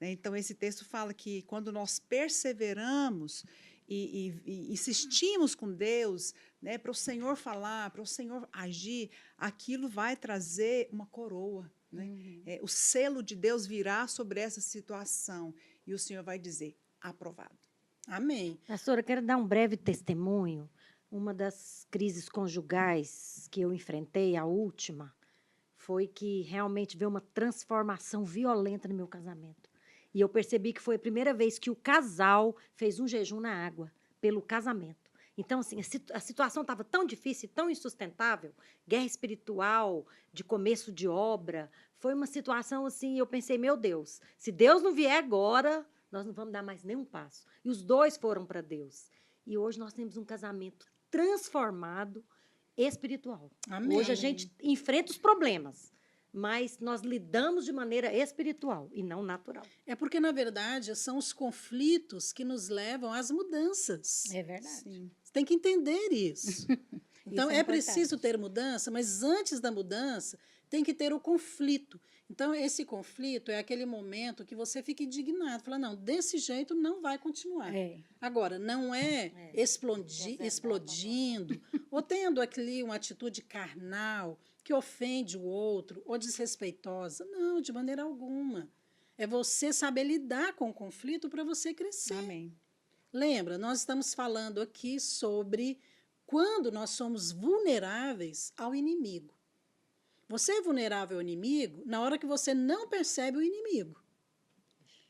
Então, esse texto fala que quando nós perseveramos e insistimos com Deus, né, para o Senhor falar, para o Senhor agir, aquilo vai trazer uma coroa. Né? O selo de Deus virá sobre essa situação e o Senhor vai dizer, aprovado. Amém. Pastora, eu quero dar um breve testemunho. Uma das crises conjugais que eu enfrentei, a última, foi que realmente veio uma transformação violenta no meu casamento. E eu percebi que foi a primeira vez que o casal fez um jejum na água, pelo casamento. Então, assim, a situação estava tão difícil, tão insustentável, guerra espiritual, de começo de obra. Foi uma situação assim, eu pensei, meu Deus, se Deus não vier agora, nós não vamos dar mais nenhum passo. E os dois foram para Deus. E hoje nós temos um casamento transformado espiritual. Amém. Hoje a gente enfrenta os problemas, mas nós lidamos de maneira espiritual e não natural. É porque, na verdade, são os conflitos que nos levam às mudanças. É verdade. Sim. Você tem que entender isso. Então, Isso é é preciso importante. ter mudança, mas antes da mudança, tem que ter o conflito. Então, esse conflito é aquele momento que você fica indignado. Fala, não, desse jeito não vai continuar. Agora, não explodindo, ou tendo ali uma atitude carnal, que ofende o outro, ou desrespeitosa. Não, de maneira alguma. É você saber lidar com o conflito para você crescer. Amém. Lembra, nós estamos falando aqui sobre quando nós somos vulneráveis ao inimigo. Você é vulnerável ao inimigo na hora que você não percebe o inimigo.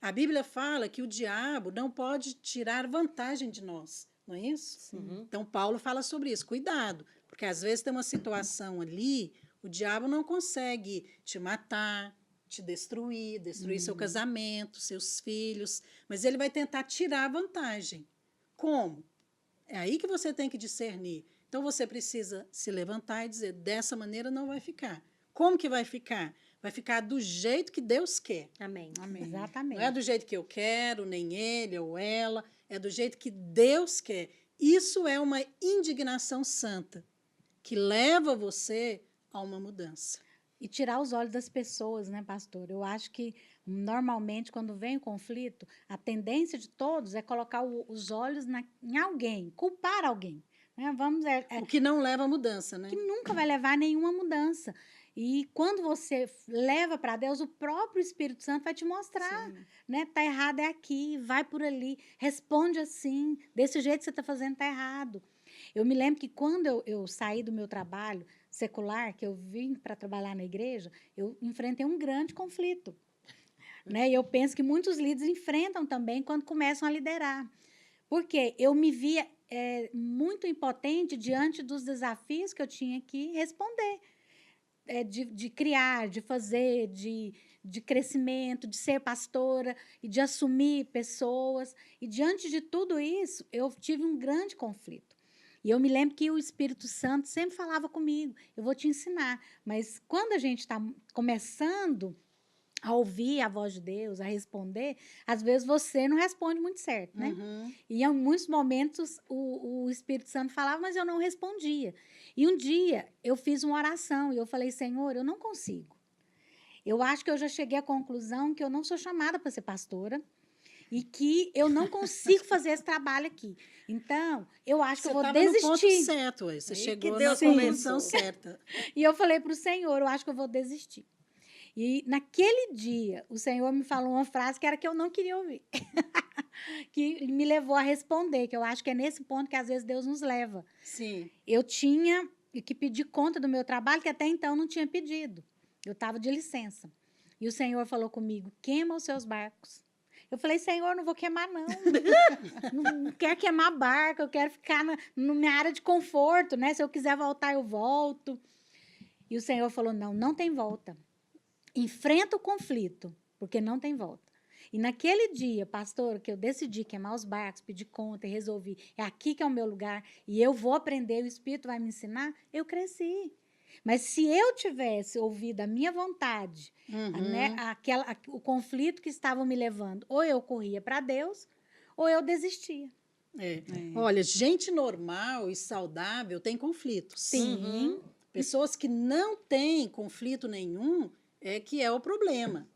A Bíblia fala que o diabo não pode tirar vantagem de nós, não é isso? Sim. Então, Paulo fala sobre isso. Cuidado, porque às vezes tem uma situação ali, o diabo não consegue te matar, te destruir seu casamento, seus filhos, mas ele vai tentar tirar vantagem. Como? É aí que você tem que discernir. Então, você precisa se levantar e dizer, dessa maneira não vai ficar. Como que vai ficar? Vai ficar do jeito que Deus quer. Amém. Exatamente. Não é do jeito que eu quero, nem ele ou ela, é do jeito que Deus quer. Isso é uma indignação santa, que leva você a uma mudança. E tirar os olhos das pessoas, né, pastor? Eu acho que, normalmente, quando vem o conflito, a tendência de todos é colocar os olhos em alguém, culpar alguém. Né? O que não leva a mudança, né? Que nunca vai levar a nenhuma mudança. E quando você leva para Deus, o próprio Espírito Santo vai te mostrar, né? Tá errado é aqui, vai por ali, responde assim, desse jeito que você está fazendo tá errado. Eu me lembro que quando eu saí do meu trabalho secular, que eu vim para trabalhar na igreja, eu enfrentei um grande conflito, né? E eu penso que muitos líderes enfrentam também quando começam a liderar. Porque eu me via muito impotente diante dos desafios que eu tinha que responder. De criar, de fazer, de crescimento, de ser pastora e de assumir pessoas. E, diante de tudo isso, eu tive um grande conflito. E eu me lembro que o Espírito Santo sempre falava comigo, eu vou te ensinar. Mas quando a gente está começando a ouvir a voz de Deus, a responder, às vezes você não responde muito certo, né? E em muitos momentos o Espírito Santo falava, mas eu não respondia. E um dia eu fiz uma oração e eu falei, Senhor, eu não consigo. Eu acho que eu já cheguei à conclusão que eu não sou chamada para ser pastora e que eu não consigo fazer esse trabalho aqui. Então, eu acho que eu vou desistir. Você estava no ponto certo, ué. Você chegou na conclusão certa. E eu falei para o Senhor, eu acho que eu vou desistir. E naquele dia, o Senhor me falou uma frase que era que eu não queria ouvir. Que me levou a responder, que eu acho que é nesse ponto que às vezes Deus nos leva. Sim. Eu tinha que pedir conta do meu trabalho, que até então não tinha pedido. Eu estava de licença. E o Senhor falou comigo, queima os seus barcos. Eu falei, Senhor, não vou queimar, não. Não quero queimar barco, eu quero ficar na minha área de conforto, né? Se eu quiser voltar, eu volto. E o Senhor falou, não tem volta. Enfrenta o conflito, porque não tem volta. E naquele dia, pastor, que eu decidi queimar os barcos, pedir conta e resolvi, é aqui que é o meu lugar, e eu vou aprender, o Espírito vai me ensinar, eu cresci. Mas se eu tivesse ouvido a minha vontade, né, o conflito que estavam me levando, ou eu corria para Deus, ou eu desistia. Olha, gente normal e saudável tem conflitos. Sim. Pessoas que não têm conflito nenhum, que é o problema.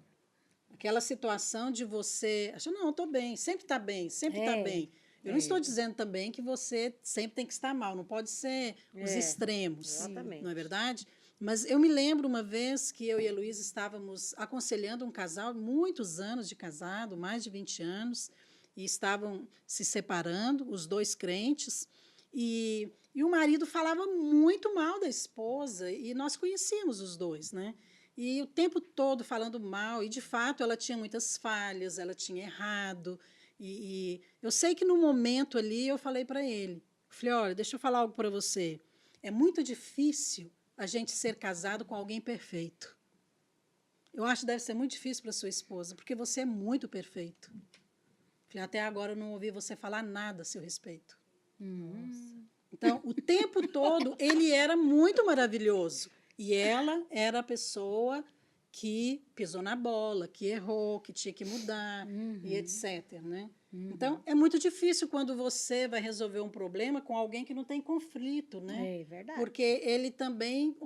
Aquela situação de você achar, não, eu estou bem, sempre está bem, sempre está bem. Eu não estou dizendo também que você sempre tem que estar mal, não pode ser os extremos, Exatamente. não é verdade? Mas eu me lembro uma vez que eu e a Luísa estávamos aconselhando um casal, muitos anos de casado, mais de 20 anos, e estavam se separando, os dois crentes, e o marido falava muito mal da esposa, e nós conhecíamos os dois, né? E o tempo todo falando mal, e de fato ela tinha muitas falhas, ela tinha errado. E eu sei que no momento ali eu falei para ele, falei, olha, deixa eu falar algo para você. É muito difícil a gente ser casado com alguém perfeito. Eu acho que deve ser muito difícil para sua esposa, porque você é muito perfeito. Falei, até agora eu não ouvi você falar nada a seu respeito. Então, o tempo todo ele era muito maravilhoso. E ela era a pessoa que pisou na bola, que errou, que tinha que mudar, e etc. Né? Então, é muito difícil quando você vai resolver um problema com alguém que não tem conflito, né? É verdade. Porque ele também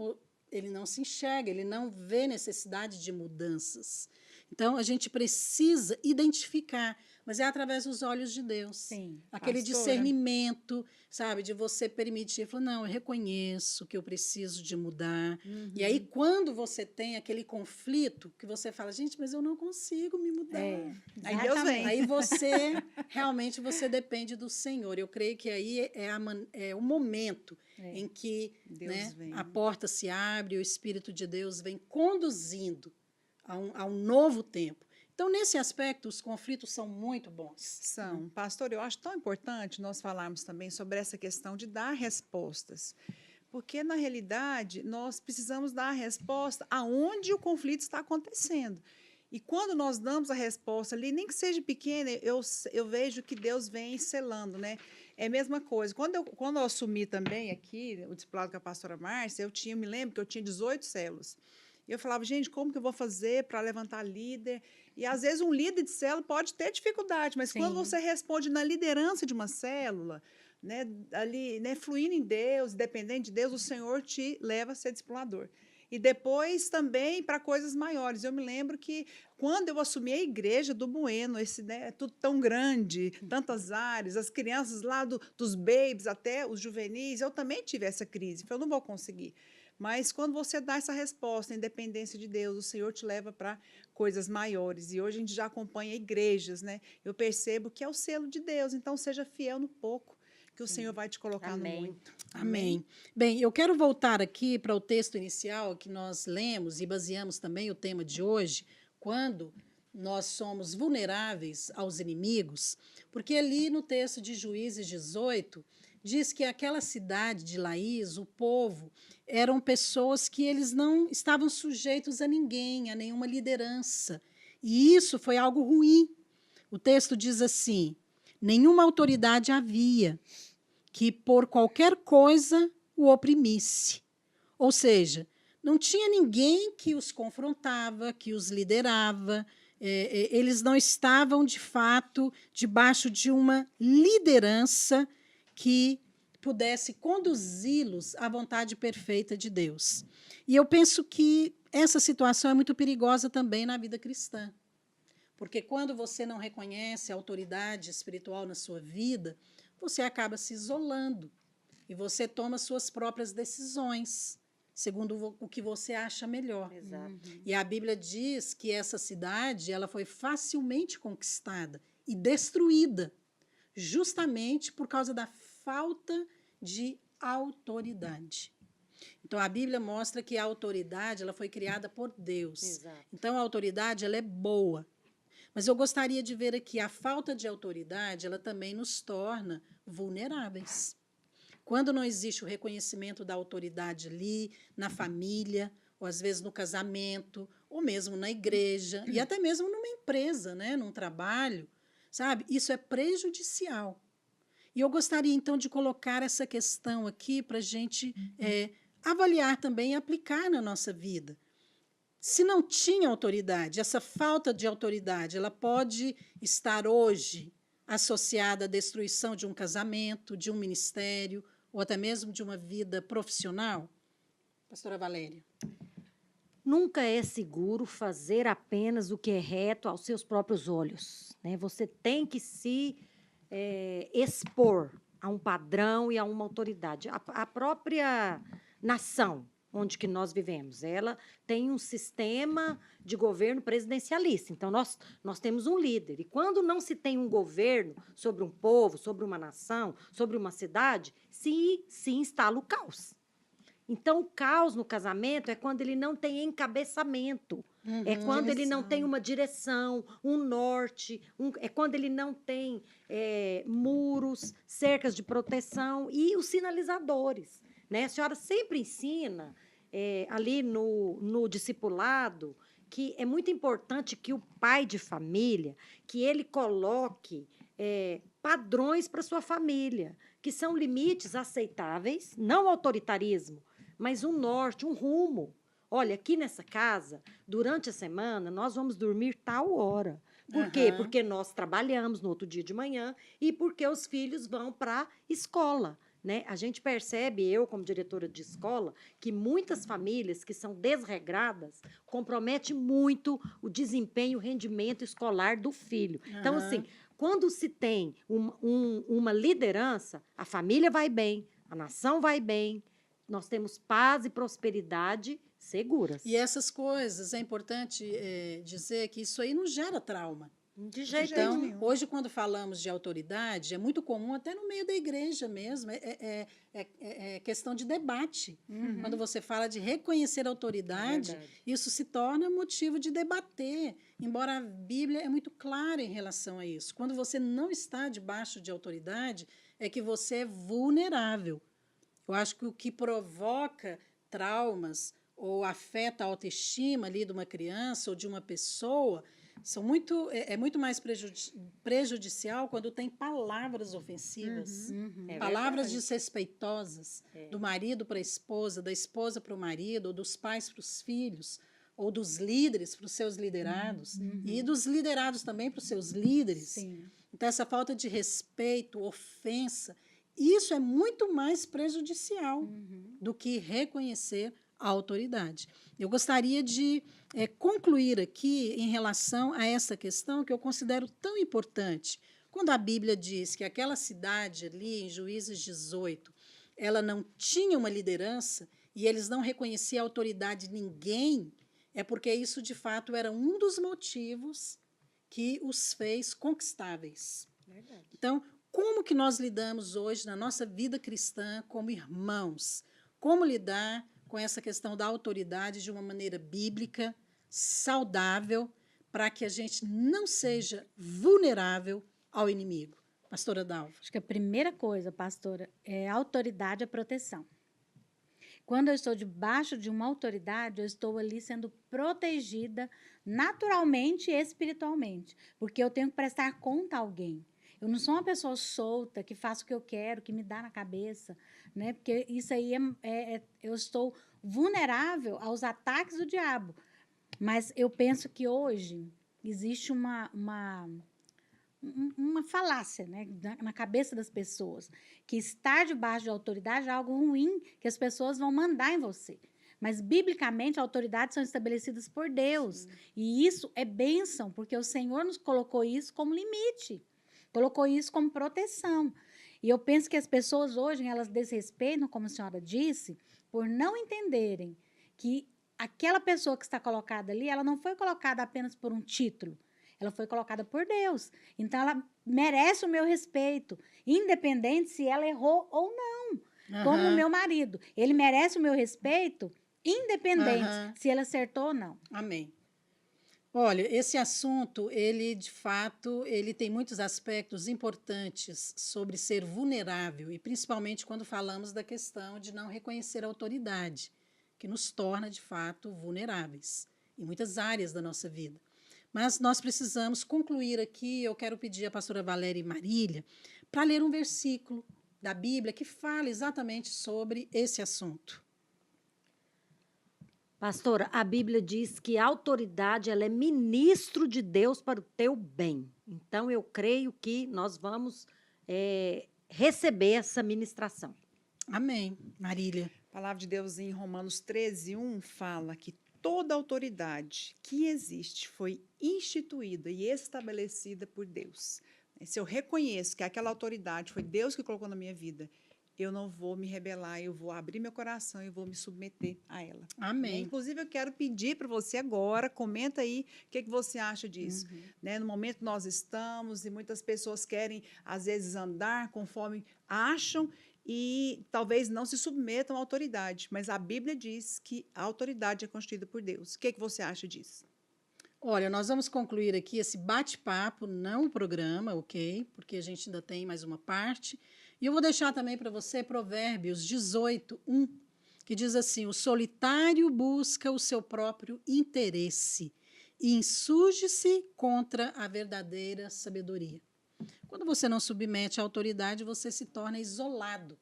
ele não se enxerga, ele não vê necessidade de mudanças. Então, a gente precisa identificar, mas é através dos olhos de Deus. Sim. Aquele discernimento, sabe, de você permitir, falar, não, eu reconheço que eu preciso de mudar. E aí, quando você tem aquele conflito, que você fala, gente, mas eu não consigo me mudar. Aí Deus vem. Aí realmente você depende do Senhor. Eu creio que aí é o momento em que a porta se abre, o Espírito de Deus vem conduzindo a um novo tempo. Então, nesse aspecto, os conflitos são muito bons. São. Pastor, eu acho tão importante nós falarmos também sobre essa questão de dar respostas. Porque, na realidade, nós precisamos dar a resposta aonde o conflito está acontecendo. E quando nós damos a resposta ali, nem que seja pequena, eu vejo que Deus vem selando, né? É a mesma coisa. Quando eu assumi também aqui, o discipulado com a pastora Márcia, eu me lembro que eu tinha 18 células. E eu falava, gente, como que eu vou fazer para levantar líder? E, às vezes, um líder de célula pode ter dificuldade, mas quando você responde na liderança de uma célula, né, ali, né, fluindo em Deus, dependente de Deus, o Senhor te leva a ser discipulador. E depois também para coisas maiores. Eu me lembro que quando eu assumi a igreja do Bueno, tudo tão grande, tantas áreas, as crianças lá dos babies até os juvenis, eu também tive essa crise. Eu não vou conseguir. Mas quando você dá essa resposta, a independência de Deus, o Senhor te leva para coisas maiores. E hoje a gente já acompanha igrejas, né? Eu percebo que é o selo de Deus, então seja fiel no pouco, que o Senhor vai te colocar Amém. no muito. Amém. Bem, eu quero voltar aqui para o texto inicial que nós lemos e baseamos também o tema de hoje, quando nós somos vulneráveis aos inimigos, porque ali no texto de Juízes 18, diz que aquela cidade de Laís, o povo, eram pessoas que eles não estavam sujeitos a ninguém, a nenhuma liderança. E isso foi algo ruim. O texto diz assim: nenhuma autoridade havia que por qualquer coisa o oprimisse. Ou seja, não tinha ninguém que os confrontava, que os liderava. Eles não estavam, de fato, debaixo de uma liderança que pudesse conduzi-los à vontade perfeita de Deus. E eu penso que essa situação é muito perigosa também na vida cristã. Porque quando você não reconhece a autoridade espiritual na sua vida, você acaba se isolando e você toma suas próprias decisões, segundo o que você acha melhor. Exato. E a Bíblia diz que essa cidade ela foi facilmente conquistada e destruída, justamente por causa da falta de autoridade. Então, a Bíblia mostra que a autoridade ela foi criada por Deus. Exato. Então, a autoridade ela é boa. Mas eu gostaria de ver aqui a falta de autoridade, ela também nos torna vulneráveis. Quando não existe o reconhecimento da autoridade ali, na família, ou às vezes no casamento, ou mesmo na igreja, e até mesmo numa empresa, né, num trabalho, sabe? Isso é prejudicial. E eu gostaria, então, de colocar essa questão aqui para a gente avaliar também e aplicar na nossa vida. Se não tinha autoridade, essa falta de autoridade, ela pode estar hoje associada à destruição de um casamento, de um ministério, ou até mesmo de uma vida profissional? Pastora Valéria. Nunca é seguro fazer apenas o que é reto aos seus próprios olhos, né? Você tem que se expor a um padrão e a uma autoridade. A própria nação onde que nós vivemos, ela tem um sistema de governo presidencialista. Então, nós temos um líder. E quando não se tem um governo sobre um povo, sobre uma nação, sobre uma cidade, se instala o caos. Então, o caos no casamento é quando ele não tem encabeçamento. É quando ele não tem uma direção, um norte, é quando ele não tem muros, cercas de proteção e os sinalizadores. Né? A senhora sempre ensina ali no discipulado que é muito importante que o pai de família, que ele coloque padrões para sua família, que são limites aceitáveis, não autoritarismo, mas um norte, um rumo. Olha, aqui nessa casa, durante a semana, nós vamos dormir tal hora. Por quê? Porque nós trabalhamos no outro dia de manhã e porque os filhos vão para a escola. Né? A gente percebe, eu como diretora de escola, que muitas famílias que são desregradas comprometem muito o desempenho, o rendimento escolar do filho. Então, assim, quando se tem uma liderança, a família vai bem, a nação vai bem, nós temos paz e prosperidade seguras. E essas coisas, é importante dizer que isso aí não gera trauma. De jeito Então, nenhum. hoje, quando falamos de autoridade, é muito comum, até no meio da igreja mesmo, é questão de debate. Quando você fala de reconhecer a autoridade, isso se torna motivo de debater, embora a Bíblia é muito clara em relação a isso. Quando você não está debaixo de autoridade, é que você é vulnerável. Eu acho que o que provoca traumas ou afeta a autoestima ali de uma criança ou de uma pessoa é muito mais prejudicial quando tem palavras ofensivas, palavras desrespeitosas, do marido para a esposa, da esposa para o marido, ou dos pais para os filhos, ou dos líderes para os seus liderados, e dos liderados também para os seus líderes. Sim. Então, essa falta de respeito, ofensa, isso é muito mais prejudicial do que reconhecer a autoridade. Eu gostaria de concluir aqui em relação a essa questão que eu considero tão importante. Quando a Bíblia diz que aquela cidade ali, em Juízes 18, ela não tinha uma liderança, e eles não reconheciam a autoridade de ninguém, é porque isso, de fato, era um dos motivos que os fez conquistáveis. Verdade. Então, como que nós lidamos hoje na nossa vida cristã como irmãos? Como lidar com essa questão da autoridade de uma maneira bíblica, saudável, para que a gente não seja vulnerável ao inimigo? Pastora Dalva. Acho que a primeira coisa, pastora, é autoridade e proteção. Quando eu estou debaixo de uma autoridade, eu estou ali sendo protegida naturalmente e espiritualmente, porque eu tenho que prestar conta a alguém. Eu não sou uma pessoa solta, que faço o que eu quero, que me dá na cabeça, né? Porque isso aí eu estou vulnerável aos ataques do diabo. Mas eu penso que hoje existe uma falácia, né, na cabeça das pessoas, que estar debaixo de autoridade é algo ruim, que as pessoas vão mandar em você. Mas, biblicamente, autoridades são estabelecidas por Deus. Sim. E isso é bênção, porque o Senhor nos colocou isso como limite, colocou isso como proteção. E eu penso que as pessoas hoje, elas desrespeitam, como a senhora disse, por não entenderem que aquela pessoa que está colocada ali, ela não foi colocada apenas por um título, ela foi colocada por Deus. Então, ela merece o meu respeito, independente se ela errou ou não. Como o meu marido. Ele merece o meu respeito, independente se ele acertou ou não. Amém. Olha, esse assunto, ele, de fato, ele tem muitos aspectos importantes sobre ser vulnerável, e principalmente quando falamos da questão de não reconhecer a autoridade, que nos torna, de fato, vulneráveis em muitas áreas da nossa vida. Mas nós precisamos concluir aqui. Eu quero pedir à pastora Valéria e Marília para ler um versículo da Bíblia que fala exatamente sobre esse assunto. Pastora, a Bíblia diz que a autoridade ela é ministro de Deus para o teu bem. Então, eu creio que nós vamos receber essa ministração. Amém. Marília. A palavra de Deus em Romanos 13:1 fala que toda autoridade que existe foi instituída e estabelecida por Deus. Se eu reconheço que aquela autoridade foi Deus que colocou na minha vida, eu não vou me rebelar, eu vou abrir meu coração e vou me submeter a ela. Amém. Inclusive, eu quero pedir para você agora, comenta aí o que você acha disso. Né? No momento que nós estamos, e muitas pessoas querem, às vezes, andar conforme acham, e talvez não se submetam à autoridade, mas a Bíblia diz que a autoridade é constituída por Deus. O que você acha disso? Olha, nós vamos concluir aqui esse bate-papo, não o programa, ok? Porque a gente ainda tem mais uma parte. E eu vou deixar também para você Provérbios 18:1, que diz assim: o solitário busca o seu próprio interesse e insurge-se contra a verdadeira sabedoria. Quando você não submete à autoridade, você se torna isolado,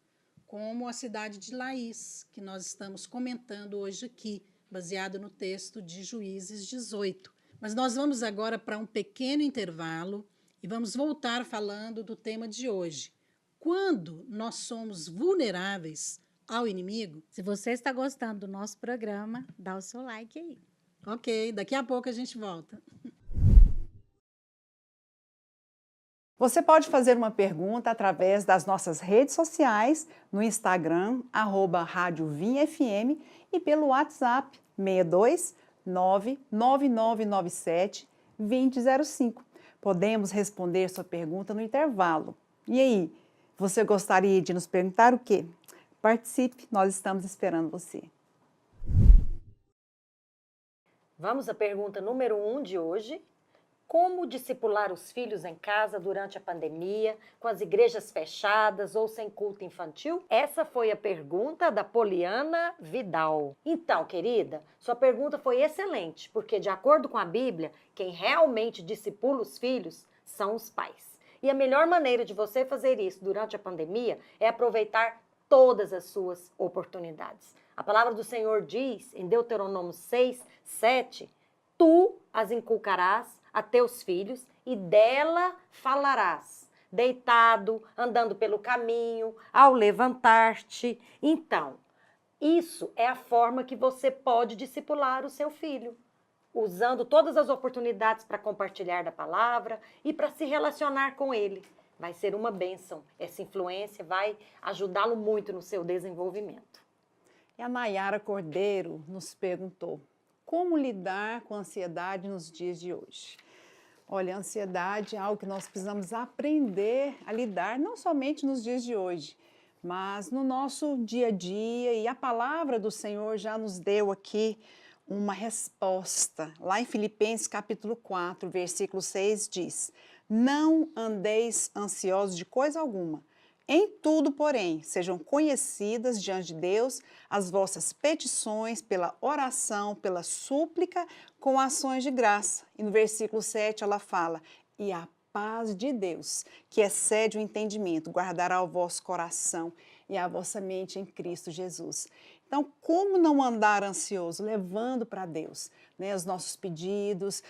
como a cidade de Laís, que nós estamos comentando hoje aqui, baseado no texto de Juízes 18. Mas nós vamos agora para um pequeno intervalo e vamos voltar falando do tema de hoje. Quando nós somos vulneráveis ao inimigo? Se você está gostando do nosso programa, dá o seu like aí. Ok, daqui a pouco a gente volta. Você pode fazer uma pergunta através das nossas redes sociais, no Instagram, @Rádio Vinha FM, e pelo WhatsApp 62 99997 2005. Podemos responder sua pergunta no intervalo. E aí, você gostaria de nos perguntar o quê? Participe, nós estamos esperando você. Vamos à pergunta número 1 de hoje. Como discipular os filhos em casa durante a pandemia, com as igrejas fechadas ou sem culto infantil? Essa foi a pergunta da Poliana Vidal. Então, querida, sua pergunta foi excelente, porque de acordo com a Bíblia, quem realmente discipula os filhos são os pais. E a melhor maneira de você fazer isso durante a pandemia é aproveitar todas as suas oportunidades. A palavra do Senhor diz, em Deuteronômio 6:7, tu as inculcarás a teus filhos e dela falarás, deitado, andando pelo caminho, ao levantar-te. Então, isso é a forma que você pode discipular o seu filho, usando todas as oportunidades para compartilhar da palavra e para se relacionar com ele. Vai ser uma bênção. Essa influência vai ajudá-lo muito no seu desenvolvimento. E a Nayara Cordeiro nos perguntou: como lidar com a ansiedade nos dias de hoje? Olha, a ansiedade é algo que nós precisamos aprender a lidar, não somente nos dias de hoje, mas no nosso dia a dia. E a palavra do Senhor já nos deu aqui uma resposta. Lá em Filipenses capítulo 4, versículo 6 diz: não andeis ansiosos de coisa alguma. Em tudo, porém, sejam conhecidas diante de Deus as vossas petições pela oração, pela súplica, com ações de graça. E no versículo 7 ela fala: e a paz de Deus, que excede o entendimento, guardará o vosso coração e a vossa mente em Cristo Jesus. Então, como não andar ansioso? Levando para Deus, né, os nossos pedidos,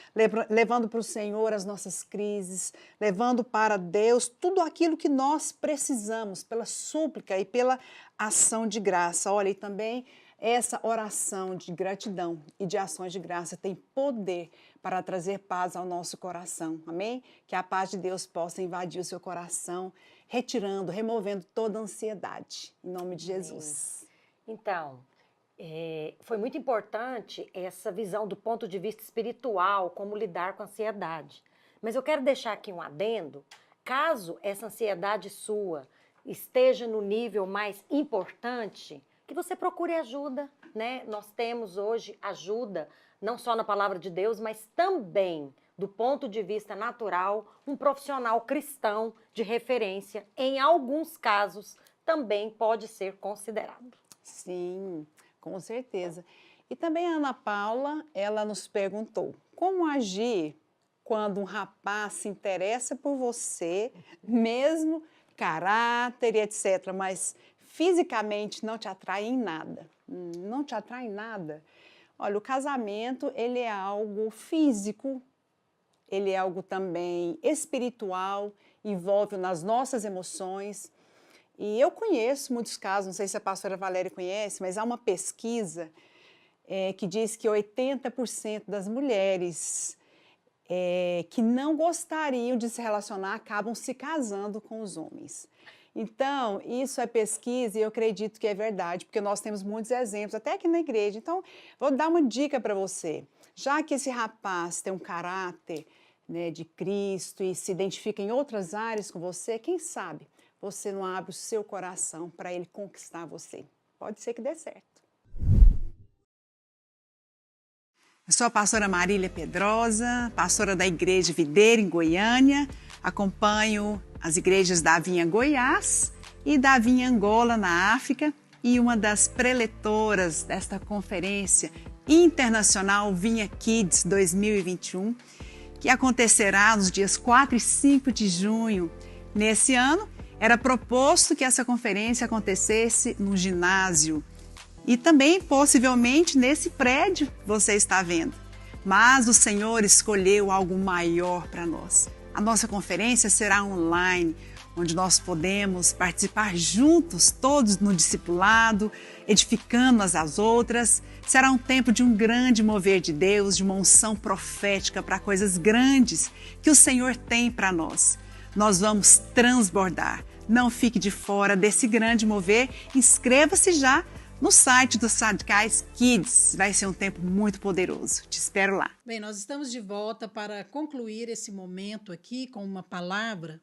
levando para o Senhor as nossas crises, levando para Deus tudo aquilo que nós precisamos, pela súplica e pela ação de graça. Olha, e também essa oração de gratidão e de ações de graça tem poder para trazer paz ao nosso coração, amém? Que a paz de Deus possa invadir o seu coração, retirando, removendo toda a ansiedade, em nome de Jesus. Então, foi muito importante essa visão do ponto de vista espiritual, como lidar com a ansiedade. Mas eu quero deixar aqui um adendo: caso essa ansiedade sua esteja no nível mais importante, que você procure ajuda, né? Nós temos hoje ajuda, não só na palavra de Deus, mas também, do ponto de vista natural, um profissional cristão de referência, em alguns casos, também pode ser considerado. Sim, com certeza. E também a Ana Paula, ela nos perguntou: como agir quando um rapaz se interessa por você, mesmo caráter e etc., mas fisicamente não te atrai em nada? Não te atrai em nada? Olha, o casamento, ele é algo físico, ele é algo também espiritual, envolve nas nossas emoções. E eu conheço muitos casos, não sei se a pastora Valéria conhece, mas há uma pesquisa que diz que 80% das mulheres que não gostariam de se relacionar acabam se casando com os homens. Então, isso é pesquisa e eu acredito que é verdade, porque nós temos muitos exemplos, até aqui na igreja. Então, vou dar uma dica para você. Já que esse rapaz tem um caráter, né, de Cristo e se identifica em outras áreas com você, quem sabe você não abre o seu coração para ele conquistar você. Pode ser que dê certo. Eu sou a pastora Marília Pedrosa, pastora da Igreja Videira, em Goiânia. Acompanho as igrejas da Vinha Goiás e da Vinha Angola, na África, e uma das preletoras desta conferência internacional Vinha Kids 2021, que acontecerá nos dias 4 e 5 de junho. Nesse ano, era proposto que essa conferência acontecesse no ginásio e também, possivelmente, nesse prédio que você está vendo. Mas o Senhor escolheu algo maior para nós. A nossa conferência será online, onde nós podemos participar juntos, todos no discipulado, edificando umas às outras. Será um tempo de um grande mover de Deus, de uma unção profética para coisas grandes que o Senhor tem para nós. Nós vamos transbordar. Não fique de fora desse grande mover. Inscreva-se já no site dos Radicais Kids. Vai ser um tempo muito poderoso. Te espero lá. Bem, nós estamos de volta para concluir esse momento aqui com uma palavra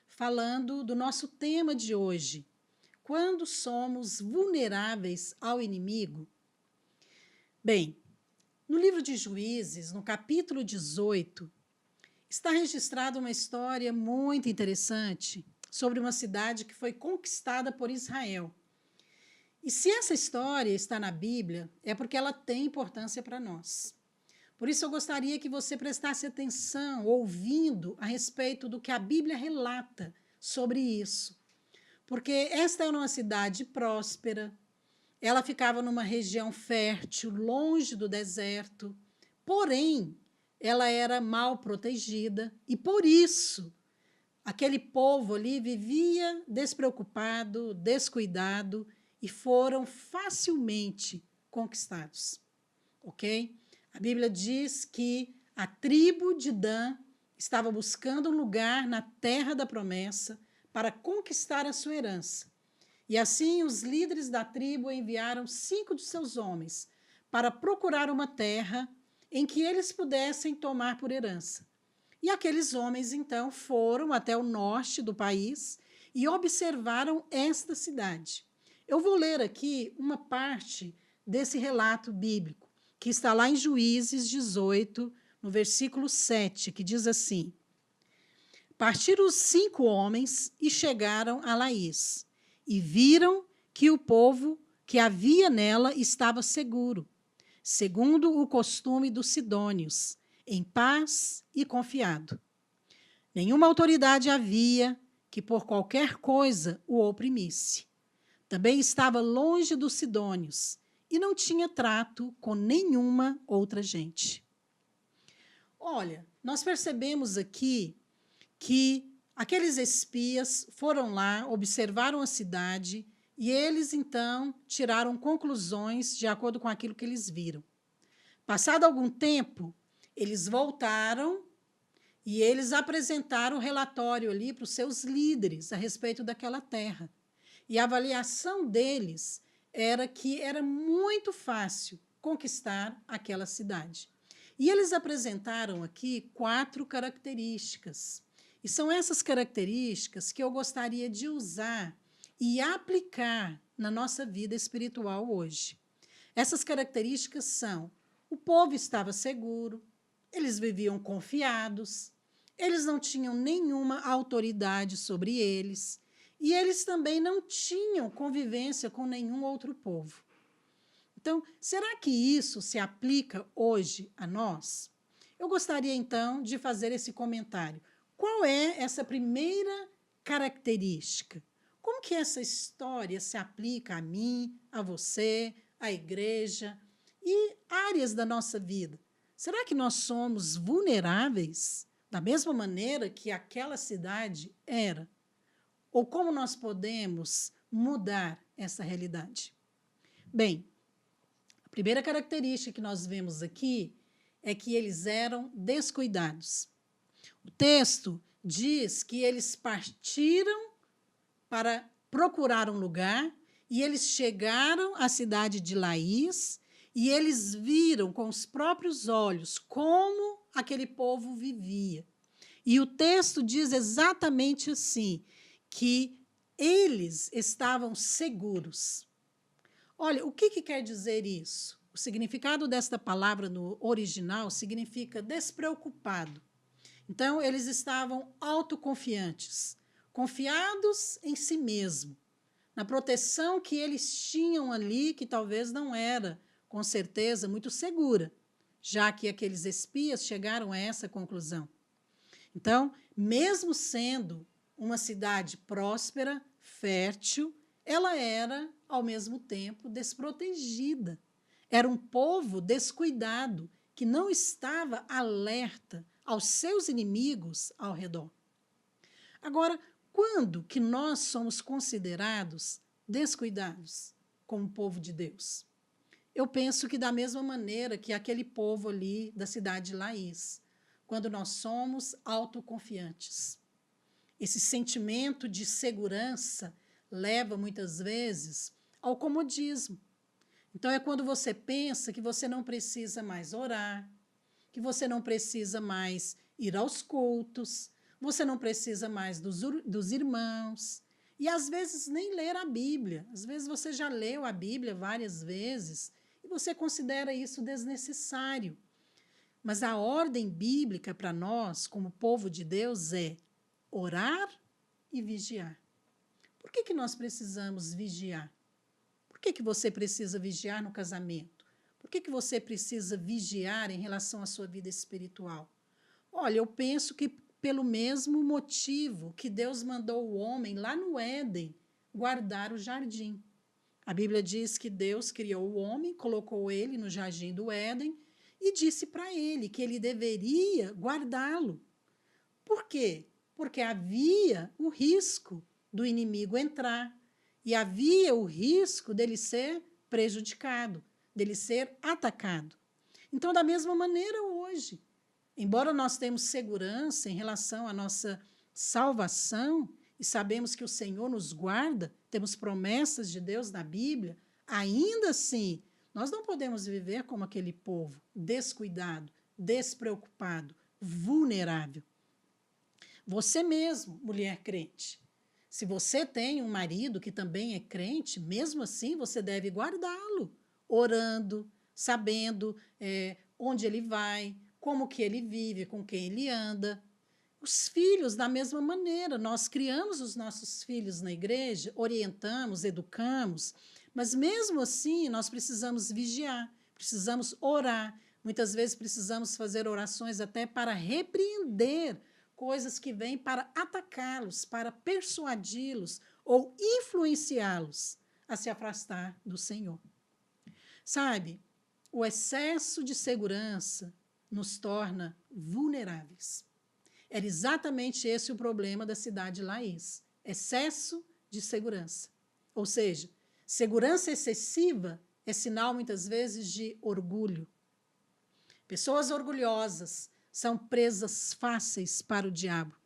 falando do nosso tema de hoje. Quando somos vulneráveis ao inimigo? Bem, no livro de Juízes, no capítulo 18, está registrada uma história muito interessante sobre uma cidade que foi conquistada por Israel. E se essa história está na Bíblia, é porque ela tem importância para nós. Por isso eu gostaria que você prestasse atenção, ouvindo a respeito do que a Bíblia relata sobre isso. Porque esta era uma cidade próspera, ela ficava numa região fértil, longe do deserto, porém, ela era mal protegida e, por isso, aquele povo ali vivia despreocupado, descuidado e foram facilmente conquistados, ok? A Bíblia diz que a tribo de Dan estava buscando um lugar na terra da promessa para conquistar a sua herança. E assim os líderes da tribo enviaram 5 de seus homens para procurar uma terra em que eles pudessem tomar por herança. E aqueles homens, então, foram até o norte do país e observaram esta cidade. Eu vou ler aqui uma parte desse relato bíblico, que está lá em Juízes 18, no versículo 7, que diz assim: Partiram os 5 homens e chegaram a Laís, e viram que o povo que havia nela estava seguro, segundo o costume dos sidônios, em paz e confiado. Nenhuma autoridade havia que por qualquer coisa o oprimisse. Também estava longe dos sidônios e não tinha trato com nenhuma outra gente. Olha, nós percebemos aqui que aqueles espias foram lá, observaram a cidade e eles, então, tiraram conclusões de acordo com aquilo que eles viram. Passado algum tempo, eles voltaram e eles apresentaram o relatório ali para os seus líderes a respeito daquela terra. E a avaliação deles era que era muito fácil conquistar aquela cidade. E eles apresentaram aqui 4 características. E são essas características que eu gostaria de usar e aplicar na nossa vida espiritual hoje. Essas características são: o povo estava seguro, eles viviam confiados, eles não tinham nenhuma autoridade sobre eles, e eles também não tinham convivência com nenhum outro povo. Então, será que isso se aplica hoje a nós? Eu gostaria, então, de fazer esse comentário. Qual é essa primeira característica? Como que essa história se aplica a mim, a você, à igreja e áreas da nossa vida? Será que nós somos vulneráveis da mesma maneira que aquela cidade era? Ou como nós podemos mudar essa realidade? Bem, a primeira característica que nós vemos aqui é que eles eram descuidados. O texto diz que eles partiram para procurar um lugar e eles chegaram à cidade de Laís e eles viram com os próprios olhos como aquele povo vivia. E o texto diz exatamente assim, que eles estavam seguros. Olha, o que quer dizer isso? O significado desta palavra no original significa despreocupado. Então, eles estavam autoconfiantes, confiados em si mesmo, na proteção que eles tinham ali, que talvez não era, com certeza, muito segura, já que aqueles espias chegaram a essa conclusão. Então, mesmo sendo uma cidade próspera, fértil, ela era, ao mesmo tempo, desprotegida. Era um povo descuidado, que não estava alerta aos seus inimigos ao redor. Agora, quando que nós somos considerados descuidados como povo de Deus? Eu penso que da mesma maneira que aquele povo ali da cidade de Laís, quando nós somos autoconfiantes. Esse sentimento de segurança leva, muitas vezes, ao comodismo. Então, é quando você pensa que você não precisa mais orar, que você não precisa mais ir aos cultos, você não precisa mais dos irmãos, e às vezes nem ler a Bíblia. Às vezes você já leu a Bíblia várias vezes e você considera isso desnecessário. Mas a ordem bíblica para nós, como povo de Deus, é orar e vigiar. Por que nós precisamos vigiar? Por que você precisa vigiar no casamento? Por que você precisa vigiar em relação à sua vida espiritual? Olha, eu penso que pelo mesmo motivo que Deus mandou o homem lá no Éden guardar o jardim. A Bíblia diz que Deus criou o homem, colocou ele no jardim do Éden e disse para ele que ele deveria guardá-lo. Por quê? Porque havia o risco do inimigo entrar e havia o risco dele ser prejudicado, dele ser atacado. Então, da mesma maneira hoje, embora nós tenhamos segurança em relação à nossa salvação, e sabemos que o Senhor nos guarda, temos promessas de Deus na Bíblia, ainda assim, nós não podemos viver como aquele povo, descuidado, despreocupado, vulnerável. Você mesmo, mulher crente, se você tem um marido que também é crente, mesmo assim você deve guardá-lo, orando, sabendo onde ele vai, como que ele vive, com quem ele anda. Os filhos, da mesma maneira, nós criamos os nossos filhos na igreja, orientamos, educamos, mas mesmo assim nós precisamos vigiar, precisamos orar, muitas vezes precisamos fazer orações até para repreender coisas que vêm para atacá-los, para persuadi-los ou influenciá-los a se afastar do Senhor. Sabe, o excesso de segurança nos torna vulneráveis. Era exatamente esse o problema da cidade de Laís. Excesso de segurança. Ou seja, segurança excessiva é sinal, muitas vezes, de orgulho. Pessoas orgulhosas são presas fáceis para o diabo,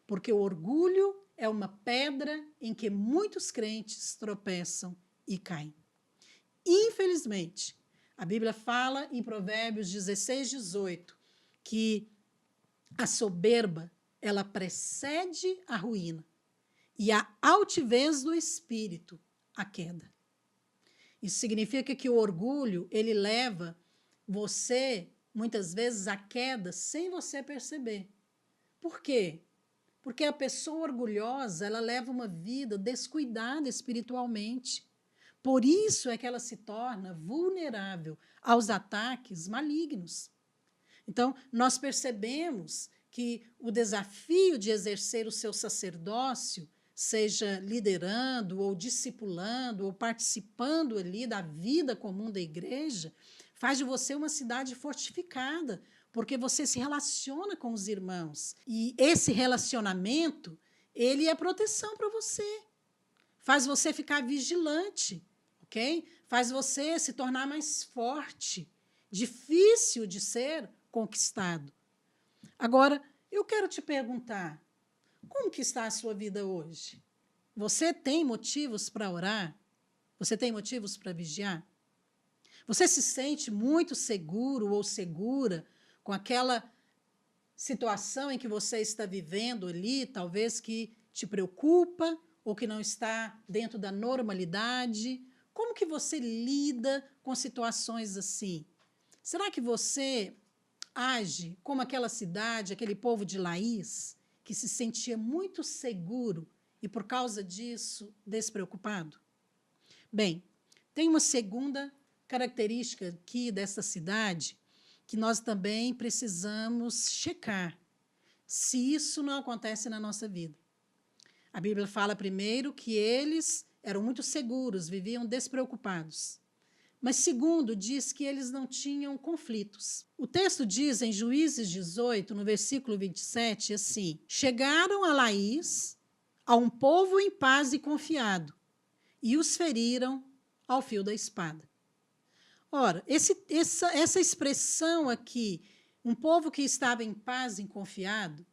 porque o orgulho é uma pedra em que muitos crentes tropeçam e caem. Infelizmente, a Bíblia fala em Provérbios 16, 18, que a soberba, ela precede a ruína e a altivez do espírito, a queda. Isso significa que o orgulho, ele leva você, muitas vezes, à queda sem você perceber. Por quê? Porque a pessoa orgulhosa, ela leva uma vida descuidada espiritualmente. Por isso é que ela se torna vulnerável aos ataques malignos. Então, nós percebemos que o desafio de exercer o seu sacerdócio, seja liderando ou discipulando ou participando ali da vida comum da igreja, faz de você uma cidade fortificada, porque você se relaciona com os irmãos. E esse relacionamento, ele é proteção para você. Faz você ficar vigilante, ok? Faz você se tornar mais forte, difícil de ser conquistado. Agora, eu quero te perguntar, como que está a sua vida hoje? Você tem motivos para orar? Você tem motivos para vigiar? Você se sente muito seguro ou segura com aquela situação em que você está vivendo ali, talvez que te preocupa ou que não está dentro da normalidade? Como que você lida com situações assim? Será que você age como aquela cidade, aquele povo de Laís, que se sentia muito seguro e, por causa disso, despreocupado? Bem, tem uma segunda característica aqui dessa cidade que nós também precisamos checar se isso não acontece na nossa vida. A Bíblia fala primeiro que eles eram muito seguros, viviam despreocupados. Mas, segundo, diz que eles não tinham conflitos. O texto diz, em Juízes 18, no versículo 27, assim: chegaram a Laís, a um povo em paz e confiado, e os feriram ao fio da espada. Ora, essa expressão aqui, um povo que estava em paz e confiado,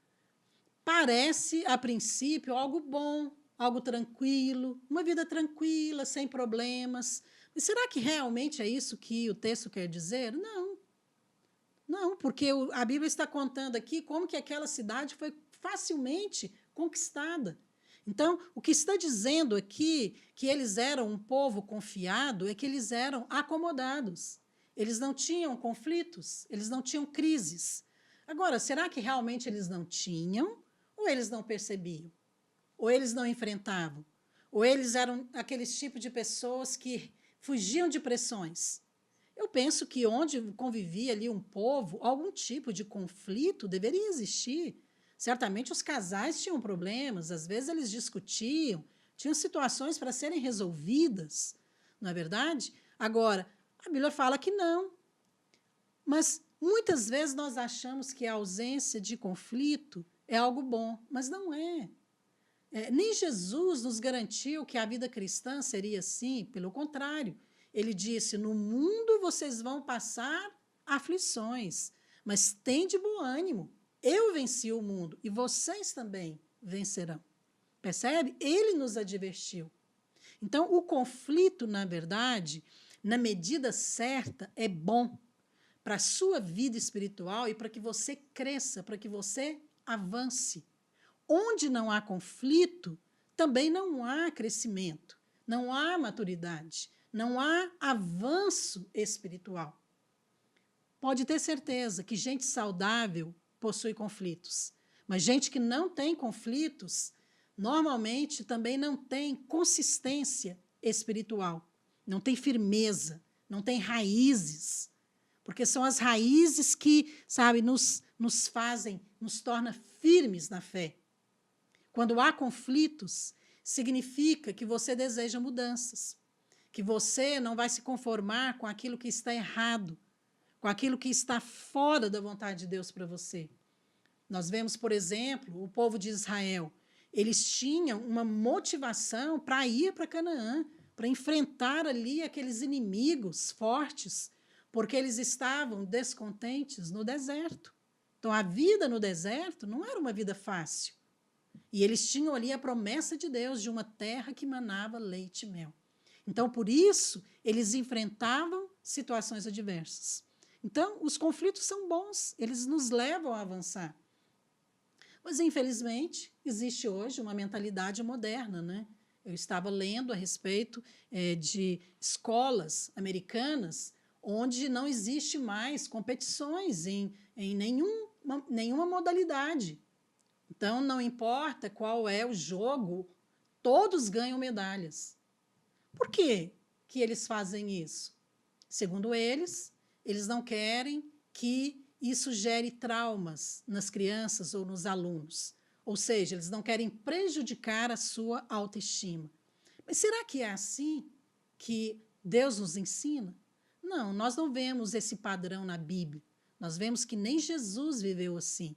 parece, a princípio, algo bom, algo tranquilo, uma vida tranquila, sem problemas. Mas será que realmente é isso que o texto quer dizer? Não. Não, porque a Bíblia está contando aqui como que aquela cidade foi facilmente conquistada. Então, o que está dizendo aqui, que eles eram um povo confiado, é que eles eram acomodados. Eles não tinham conflitos, eles não tinham crises. Agora, será que realmente eles não tinham? Ou eles não percebiam? Ou eles não enfrentavam? Ou eles eram aqueles tipos de pessoas que fugiam de pressões? Eu penso que onde convivia ali um povo, algum tipo de conflito deveria existir. Certamente os casais tinham problemas, às vezes eles discutiam, tinham situações para serem resolvidas, não é verdade? Agora, a Bíblia fala que não. Mas muitas vezes nós achamos que a ausência de conflito é algo bom, mas não é. Nem Jesus nos garantiu que a vida cristã seria assim, pelo contrário. Ele disse, no mundo vocês vão passar aflições, mas tende bom ânimo. Eu venci o mundo e vocês também vencerão. Percebe? Ele nos advertiu. Então, o conflito, na verdade, na medida certa, é bom para a sua vida espiritual e para que você cresça, para que você avance. Onde não há conflito, também não há crescimento, não há maturidade, não há avanço espiritual. Pode ter certeza que gente saudável possui conflitos, mas gente que não tem conflitos, normalmente também não tem consistência espiritual, não tem firmeza, não tem raízes, porque são as raízes que, sabe, nos fazem, nos torna firmes na fé. Quando há conflitos, significa que você deseja mudanças, que você não vai se conformar com aquilo que está errado, com aquilo que está fora da vontade de Deus para você. Nós vemos, por exemplo, o povo de Israel. Eles tinham uma motivação para ir para Canaã, para enfrentar ali aqueles inimigos fortes, porque eles estavam descontentes no deserto. Então, a vida no deserto não era uma vida fácil. E eles tinham ali a promessa de Deus de uma terra que manava leite e mel. Então, por isso, eles enfrentavam situações adversas. Então, os conflitos são bons, eles nos levam a avançar. Mas, infelizmente, existe hoje uma mentalidade moderna, né? Eu estava lendo a respeito de escolas americanas onde não existe mais competições em nenhuma modalidade. Então, não importa qual é o jogo, todos ganham medalhas. Por quê que eles fazem isso? Segundo eles não querem que isso gere traumas nas crianças ou nos alunos. Ou seja, eles não querem prejudicar a sua autoestima. Mas será que é assim que Deus nos ensina? Não, nós não vemos esse padrão na Bíblia. Nós vemos que nem Jesus viveu assim.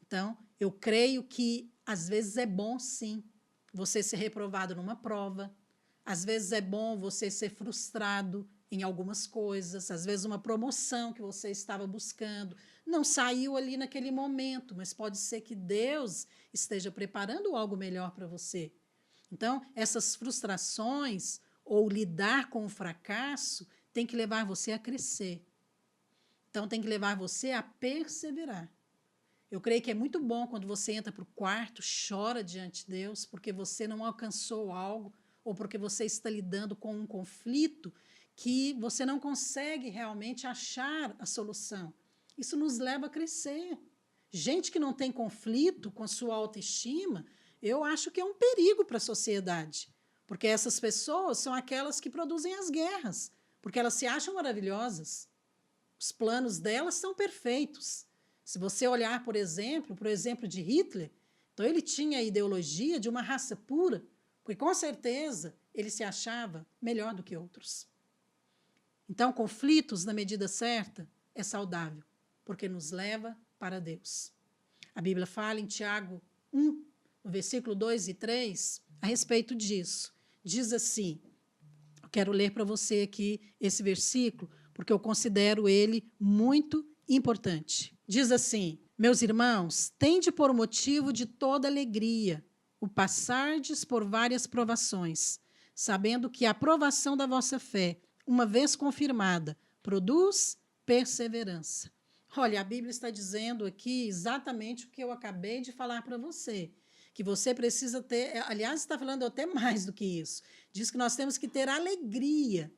Então, eu creio que, às vezes, é bom, sim, você ser reprovado numa prova. Às vezes, é bom você ser frustrado em algumas coisas. Às vezes, uma promoção que você estava buscando não saiu ali naquele momento, mas pode ser que Deus esteja preparando algo melhor para você. Então, essas frustrações ou lidar com o fracasso tem que levar você a crescer. Então, tem que levar você a perseverar. Eu creio que é muito bom quando você entra para o quarto, chora diante de Deus, porque você não alcançou algo ou porque você está lidando com um conflito que você não consegue realmente achar a solução. Isso nos leva a crescer. Gente que não tem conflito com a sua autoestima, eu acho que é um perigo para a sociedade, porque essas pessoas são aquelas que produzem as guerras, porque elas se acham maravilhosas. Os planos delas são perfeitos. Se você olhar, por exemplo, para o exemplo de Hitler, então ele tinha a ideologia de uma raça pura, porque com certeza ele se achava melhor do que outros. Então, conflitos na medida certa é saudável, porque nos leva para Deus. A Bíblia fala em Tiago 1, no versículo 2 e 3, a respeito disso. Diz assim, eu quero ler para você aqui esse versículo, porque eu considero ele muito importante. Diz assim, meus irmãos, tende por motivo de toda alegria o passardes por várias provações, sabendo que a provação da vossa fé, uma vez confirmada, produz perseverança. Olha, a Bíblia está dizendo aqui exatamente o que eu acabei de falar para você, que você precisa ter, aliás, está falando até mais do que isso, diz que nós temos que ter alegria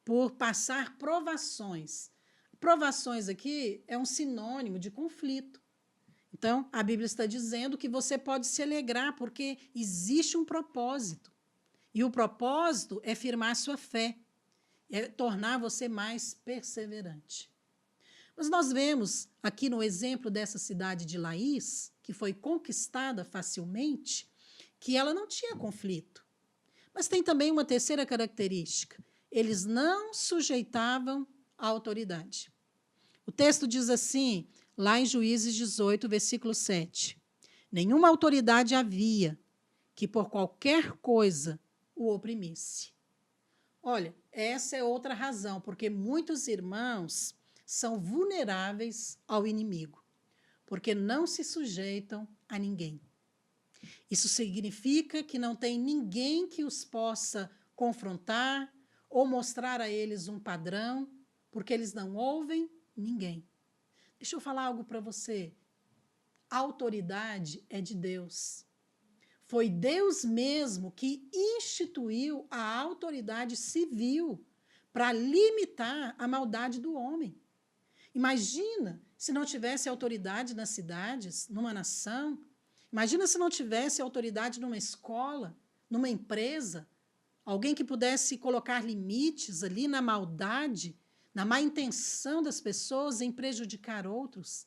por passar provações. Provações aqui é um sinônimo de conflito. Então, a Bíblia está dizendo que você pode se alegrar porque existe um propósito. E o propósito é firmar sua fé, é tornar você mais perseverante. Mas nós vemos aqui no exemplo dessa cidade de Laís, que foi conquistada facilmente, que ela não tinha conflito. Mas tem também uma terceira característica. Eles não sujeitavam a autoridade. O texto diz assim, lá em Juízes 18, versículo 7. Nenhuma autoridade havia que por qualquer coisa o oprimisse. Olha, essa é outra razão, porque muitos irmãos são vulneráveis ao inimigo, porque não se sujeitam a ninguém. Isso significa que não tem ninguém que os possa confrontar ou mostrar a eles um padrão, porque eles não ouvem ninguém. Deixa eu falar algo para você. A autoridade é de Deus. Foi Deus mesmo que instituiu a autoridade civil para limitar a maldade do homem. Imagina se não tivesse autoridade nas cidades, numa nação. Imagina se não tivesse autoridade numa escola, numa empresa. Alguém que pudesse colocar limites ali na maldade, na má intenção das pessoas em prejudicar outros.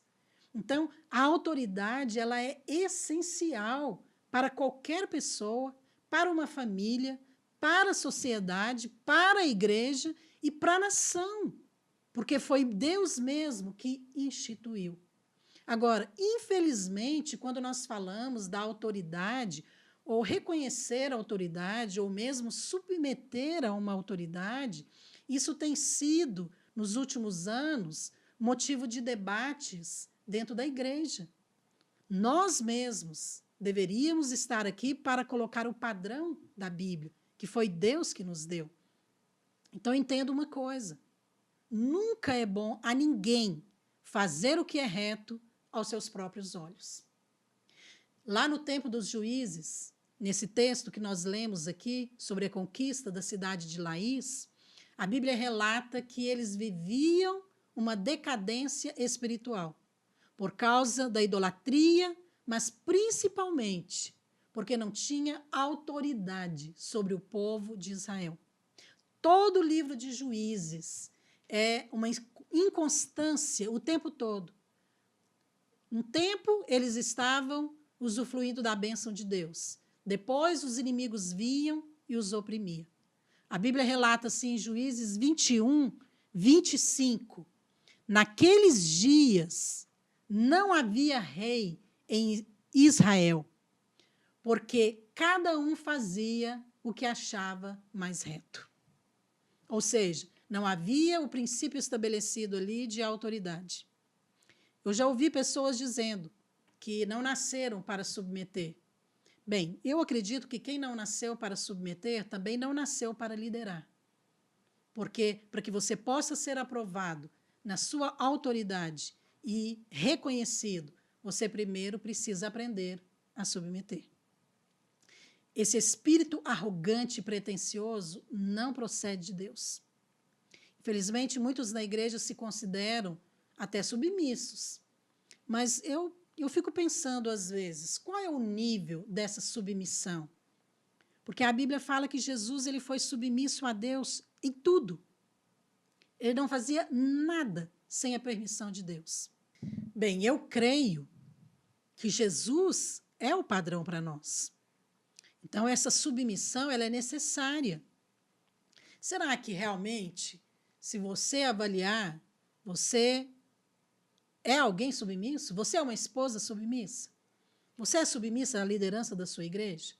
Então, a autoridade ela é essencial para qualquer pessoa, para uma família, para a sociedade, para a igreja e para a nação, porque foi Deus mesmo que instituiu. Agora, infelizmente, quando nós falamos da autoridade, ou reconhecer a autoridade, ou mesmo submeter a uma autoridade, isso tem sido, nos últimos anos, motivo de debates dentro da igreja. Nós mesmos deveríamos estar aqui para colocar o padrão da Bíblia, que foi Deus que nos deu. Então, entenda uma coisa. Nunca é bom a ninguém fazer o que é reto aos seus próprios olhos. Lá no tempo dos juízes, nesse texto que nós lemos aqui, sobre a conquista da cidade de Laís, a Bíblia relata que eles viviam uma decadência espiritual, por causa da idolatria, mas principalmente porque não tinha autoridade sobre o povo de Israel. Todo o livro de Juízes é uma inconstância o tempo todo. Um tempo eles estavam usufruindo da bênção de Deus. Depois os inimigos vinham e os oprimiam. A Bíblia relata assim em Juízes 21, 25. Naqueles dias não havia rei em Israel, porque cada um fazia o que achava mais reto. Ou seja, não havia o princípio estabelecido ali de autoridade. Eu já ouvi pessoas dizendo que não nasceram para submeter. Bem, eu acredito que quem não nasceu para submeter também não nasceu para liderar. Porque para que você possa ser aprovado na sua autoridade e reconhecido, você primeiro precisa aprender a submeter. Esse espírito arrogante e pretensioso não procede de Deus. Infelizmente, muitos na igreja se consideram até submissos. Mas eu fico pensando, às vezes, qual é o nível dessa submissão? Porque a Bíblia fala que Jesus ele foi submisso a Deus em tudo. Ele não fazia nada sem a permissão de Deus. Bem, eu creio que Jesus é o padrão para nós. Então, essa submissão ela é necessária. Será que realmente, se você avaliar, você é alguém submisso? Você é uma esposa submissa? Você é submissa à liderança da sua igreja?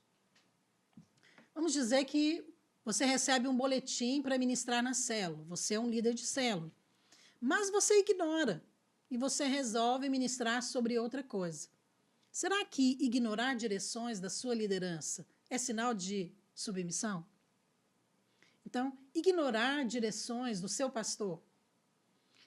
Vamos dizer que você recebe um boletim para ministrar na célula. Você é um líder de célula. Mas você ignora e você resolve ministrar sobre outra coisa. Será que ignorar direções da sua liderança é sinal de submissão? Então, ignorar direções do seu pastor.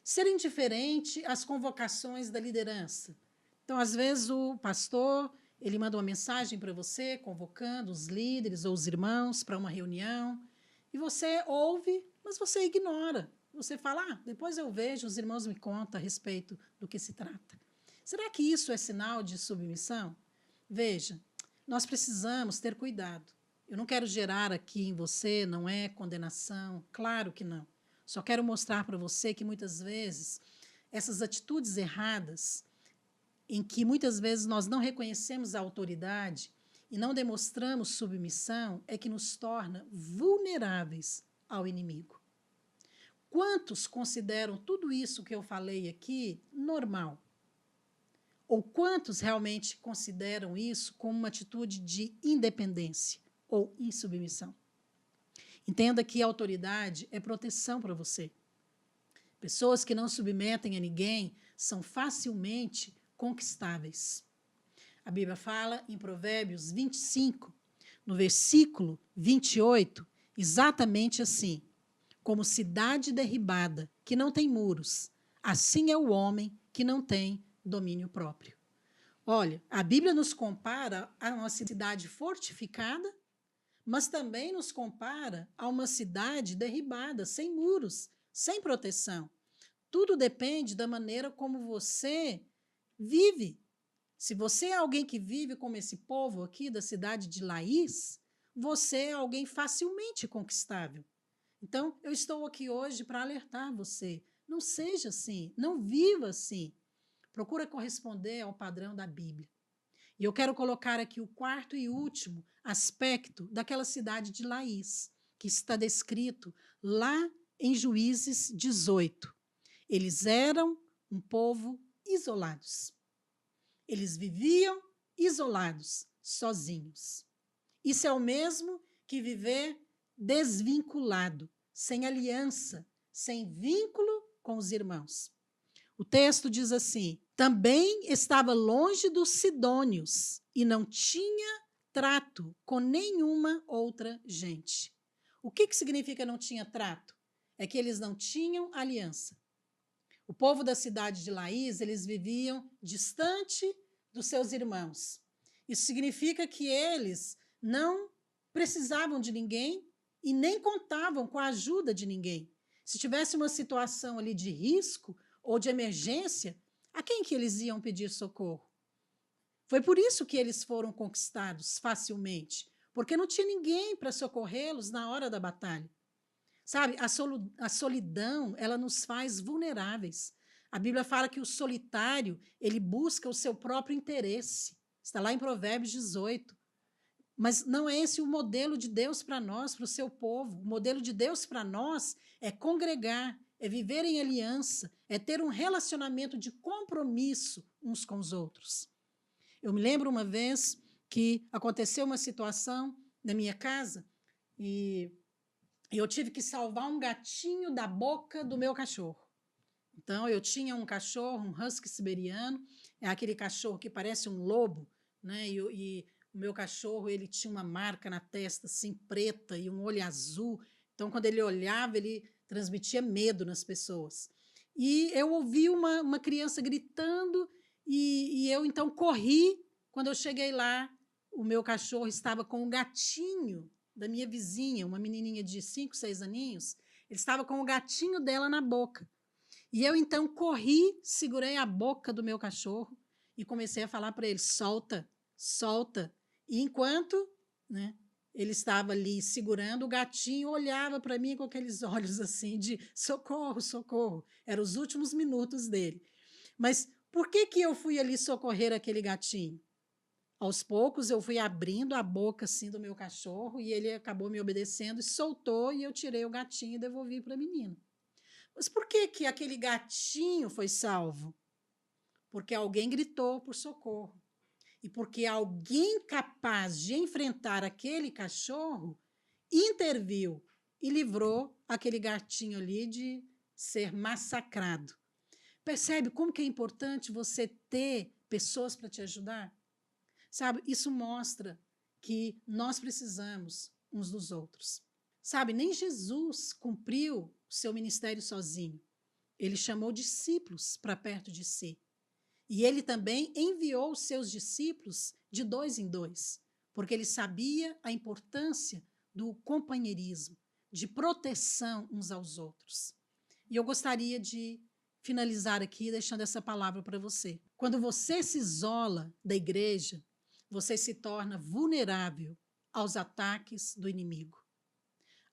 Ser indiferente às convocações da liderança. Então, às vezes, o pastor ele manda uma mensagem para você, convocando os líderes ou os irmãos para uma reunião, e você ouve, mas você ignora. Você fala, depois eu vejo, os irmãos me contam a respeito do que se trata. Será que isso é sinal de submissão? Veja, nós precisamos ter cuidado. Eu não quero gerar aqui em você, não é condenação, claro que não. Só quero mostrar para você que muitas vezes essas atitudes erradas, em que muitas vezes nós não reconhecemos a autoridade e não demonstramos submissão, é que nos torna vulneráveis ao inimigo. Quantos consideram tudo isso que eu falei aqui normal? Ou quantos realmente consideram isso como uma atitude de independência ou insubmissão? Entenda que a autoridade é proteção para você. Pessoas que não submetem a ninguém são facilmente conquistáveis. A Bíblia fala em Provérbios 25, no versículo 28, exatamente assim: como cidade derribada, que não tem muros, assim é o homem que não tem domínio próprio. Olha, a Bíblia nos compara a uma cidade fortificada, mas também nos compara a uma cidade derribada, sem muros, sem proteção. Tudo depende da maneira como você vive. Se você é alguém que vive como esse povo aqui da cidade de Laís, você é alguém facilmente conquistável. Então, eu estou aqui hoje para alertar você. Não seja assim, não viva assim. Procura corresponder ao padrão da Bíblia. E eu quero colocar aqui o quarto e último aspecto daquela cidade de Laís, que está descrito lá em Juízes 18. Eles eram um povo isolados. Eles viviam isolados, sozinhos. Isso é o mesmo que viver desvinculado, sem aliança, sem vínculo com os irmãos. O texto diz assim: também estava longe dos sidônios e não tinha trato com nenhuma outra gente. O que significa não tinha trato? É que eles não tinham aliança. O povo da cidade de Laís, eles viviam distante dos seus irmãos. Isso significa que eles não precisavam de ninguém e nem contavam com a ajuda de ninguém. Se tivesse uma situação ali de risco ou de emergência, a quem que eles iam pedir socorro? Foi por isso que eles foram conquistados facilmente, porque não tinha ninguém para socorrê-los na hora da batalha. Sabe, a solidão, ela nos faz vulneráveis. A Bíblia fala que o solitário, ele busca o seu próprio interesse. Está lá em Provérbios 18. Mas não é esse o modelo de Deus para nós, para o seu povo. O modelo de Deus para nós é congregar, é viver em aliança, é ter um relacionamento de compromisso uns com os outros. Eu me lembro uma vez que aconteceu uma situação na minha casa e eu tive que salvar um gatinho da boca do meu cachorro. Então, eu tinha um cachorro, um husky siberiano, é aquele cachorro que parece um lobo, né? E o meu cachorro, ele tinha uma marca na testa, assim, preta, e um olho azul. Então, quando ele olhava, ele transmitia medo nas pessoas. E eu ouvi uma criança gritando, e eu, então, corri. Quando eu cheguei lá, o meu cachorro estava com um gatinho da minha vizinha, uma menininha de 5, 6 aninhos, ele estava com o gatinho dela na boca. E eu, então, corri, segurei a boca do meu cachorro e comecei a falar para ele: solta, solta. E enquanto, né, ele estava ali segurando, o gatinho olhava para mim com aqueles olhos assim de socorro, socorro. Eram os últimos minutos dele. Mas por que eu fui ali socorrer aquele gatinho? Aos poucos eu fui abrindo a boca assim do meu cachorro e ele acabou me obedecendo e soltou, e eu tirei o gatinho e devolvi para a menina. Mas por que aquele gatinho foi salvo? Porque alguém gritou por socorro. E porque alguém capaz de enfrentar aquele cachorro interviu e livrou aquele gatinho ali de ser massacrado. Percebe como que é importante você ter pessoas para te ajudar? Sabe, isso mostra que nós precisamos uns dos outros. Sabe, nem Jesus cumpriu o seu ministério sozinho. Ele chamou discípulos para perto de si. E ele também enviou os seus discípulos de 2 em 2, porque ele sabia a importância do companheirismo, de proteção uns aos outros. E eu gostaria de finalizar aqui deixando essa palavra para você. Quando você se isola da igreja, você se torna vulnerável aos ataques do inimigo.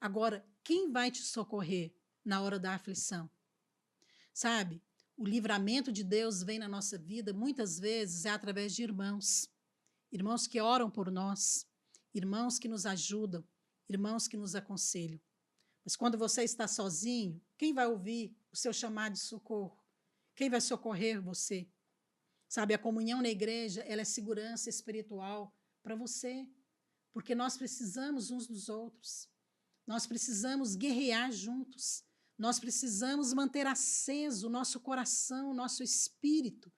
Agora, quem vai te socorrer na hora da aflição? Sabe, o livramento de Deus vem na nossa vida, muitas vezes, é através de irmãos. Irmãos que oram por nós, irmãos que nos ajudam, irmãos que nos aconselham. Mas quando você está sozinho, quem vai ouvir o seu chamado de socorro? Quem vai socorrer você? Sabe, a comunhão na igreja, ela é segurança espiritual para você, porque nós precisamos uns dos outros. Nós precisamos guerrear juntos. Nós precisamos manter aceso o nosso coração, o nosso espírito.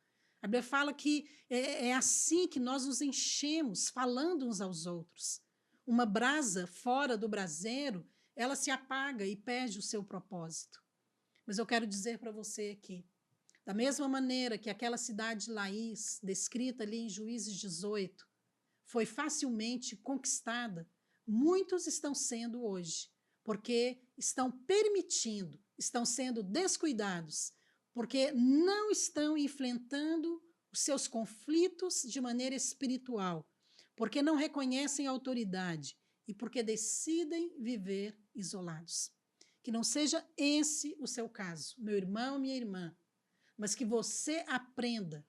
A Bíblia fala que é assim que nós nos enchemos, falando uns aos outros. Uma brasa fora do braseiro, ela se apaga e perde o seu propósito. Mas eu quero dizer para você aqui, da mesma maneira que aquela cidade de Laís, descrita ali em Juízes 18, foi facilmente conquistada, muitos estão sendo hoje, porque estão permitindo, estão sendo descuidados, porque não estão enfrentando os seus conflitos de maneira espiritual, porque não reconhecem a autoridade e porque decidem viver isolados. Que não seja esse o seu caso, meu irmão, minha irmã, mas que você aprenda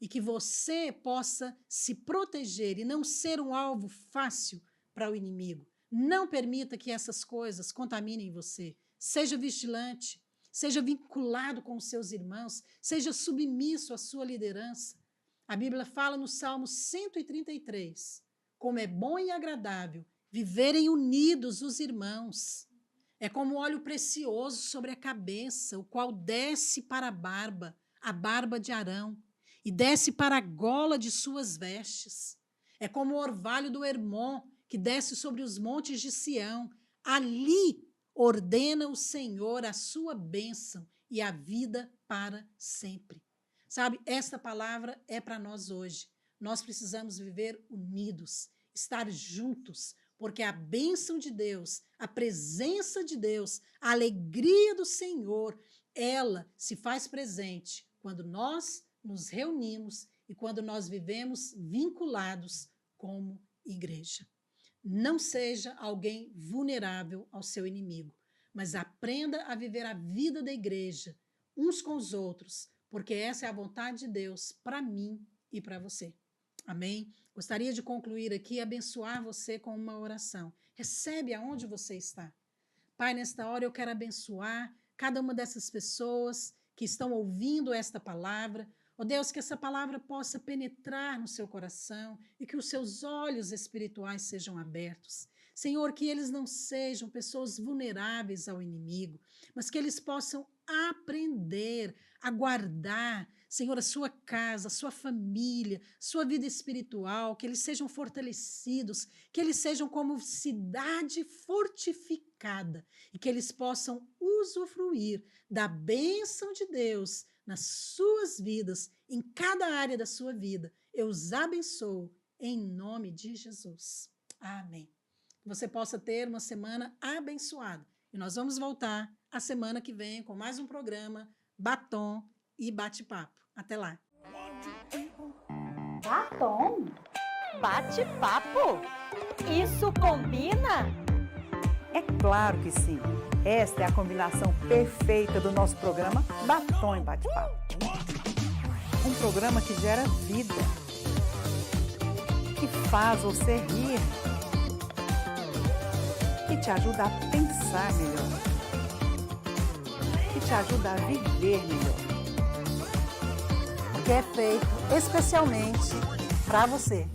e que você possa se proteger e não ser um alvo fácil para o inimigo. Não permita que essas coisas contaminem você. Seja vigilante, seja vinculado com os seus irmãos, seja submisso à sua liderança. A Bíblia fala no Salmo 133, como é bom e agradável viverem unidos os irmãos. É como óleo precioso sobre a cabeça, o qual desce para a barba de Arão, e desce para a gola de suas vestes. É como o orvalho do Hermon, que desce sobre os montes de Sião. Ali ordena o Senhor a sua bênção e a vida para sempre. Sabe, esta palavra é para nós hoje. Nós precisamos viver unidos, estar juntos, porque a bênção de Deus, a presença de Deus, a alegria do Senhor, ela se faz presente quando nós nos reunimos e quando nós vivemos vinculados como igreja. Não seja alguém vulnerável ao seu inimigo, mas aprenda a viver a vida da igreja, uns com os outros, porque essa é a vontade de Deus para mim e para você. Amém? Gostaria de concluir aqui e abençoar você com uma oração. Recebe aonde você está. Pai, nesta hora eu quero abençoar cada uma dessas pessoas que estão ouvindo esta palavra. Ó Deus, que essa palavra possa penetrar no seu coração e que os seus olhos espirituais sejam abertos. Senhor, que eles não sejam pessoas vulneráveis ao inimigo, mas que eles possam aprender a guardar, Senhor, a sua casa, a sua família, sua vida espiritual, que eles sejam fortalecidos, que eles sejam como cidade fortificada e que eles possam usufruir da bênção de Deus nas suas vidas, em cada área da sua vida. Eu os abençoo em nome de Jesus. Amém. Que você possa ter uma semana abençoada. E nós vamos voltar a semana que vem com mais um programa Batom e Bate-Papo. Até lá. Batom? Bate-papo? Isso combina? É claro que sim. Esta é a combinação perfeita do nosso programa Batom e Bate-Papo. Um programa que gera vida, que faz você rir, que te ajuda a pensar melhor, que te ajuda a viver melhor. Que é feito especialmente para você.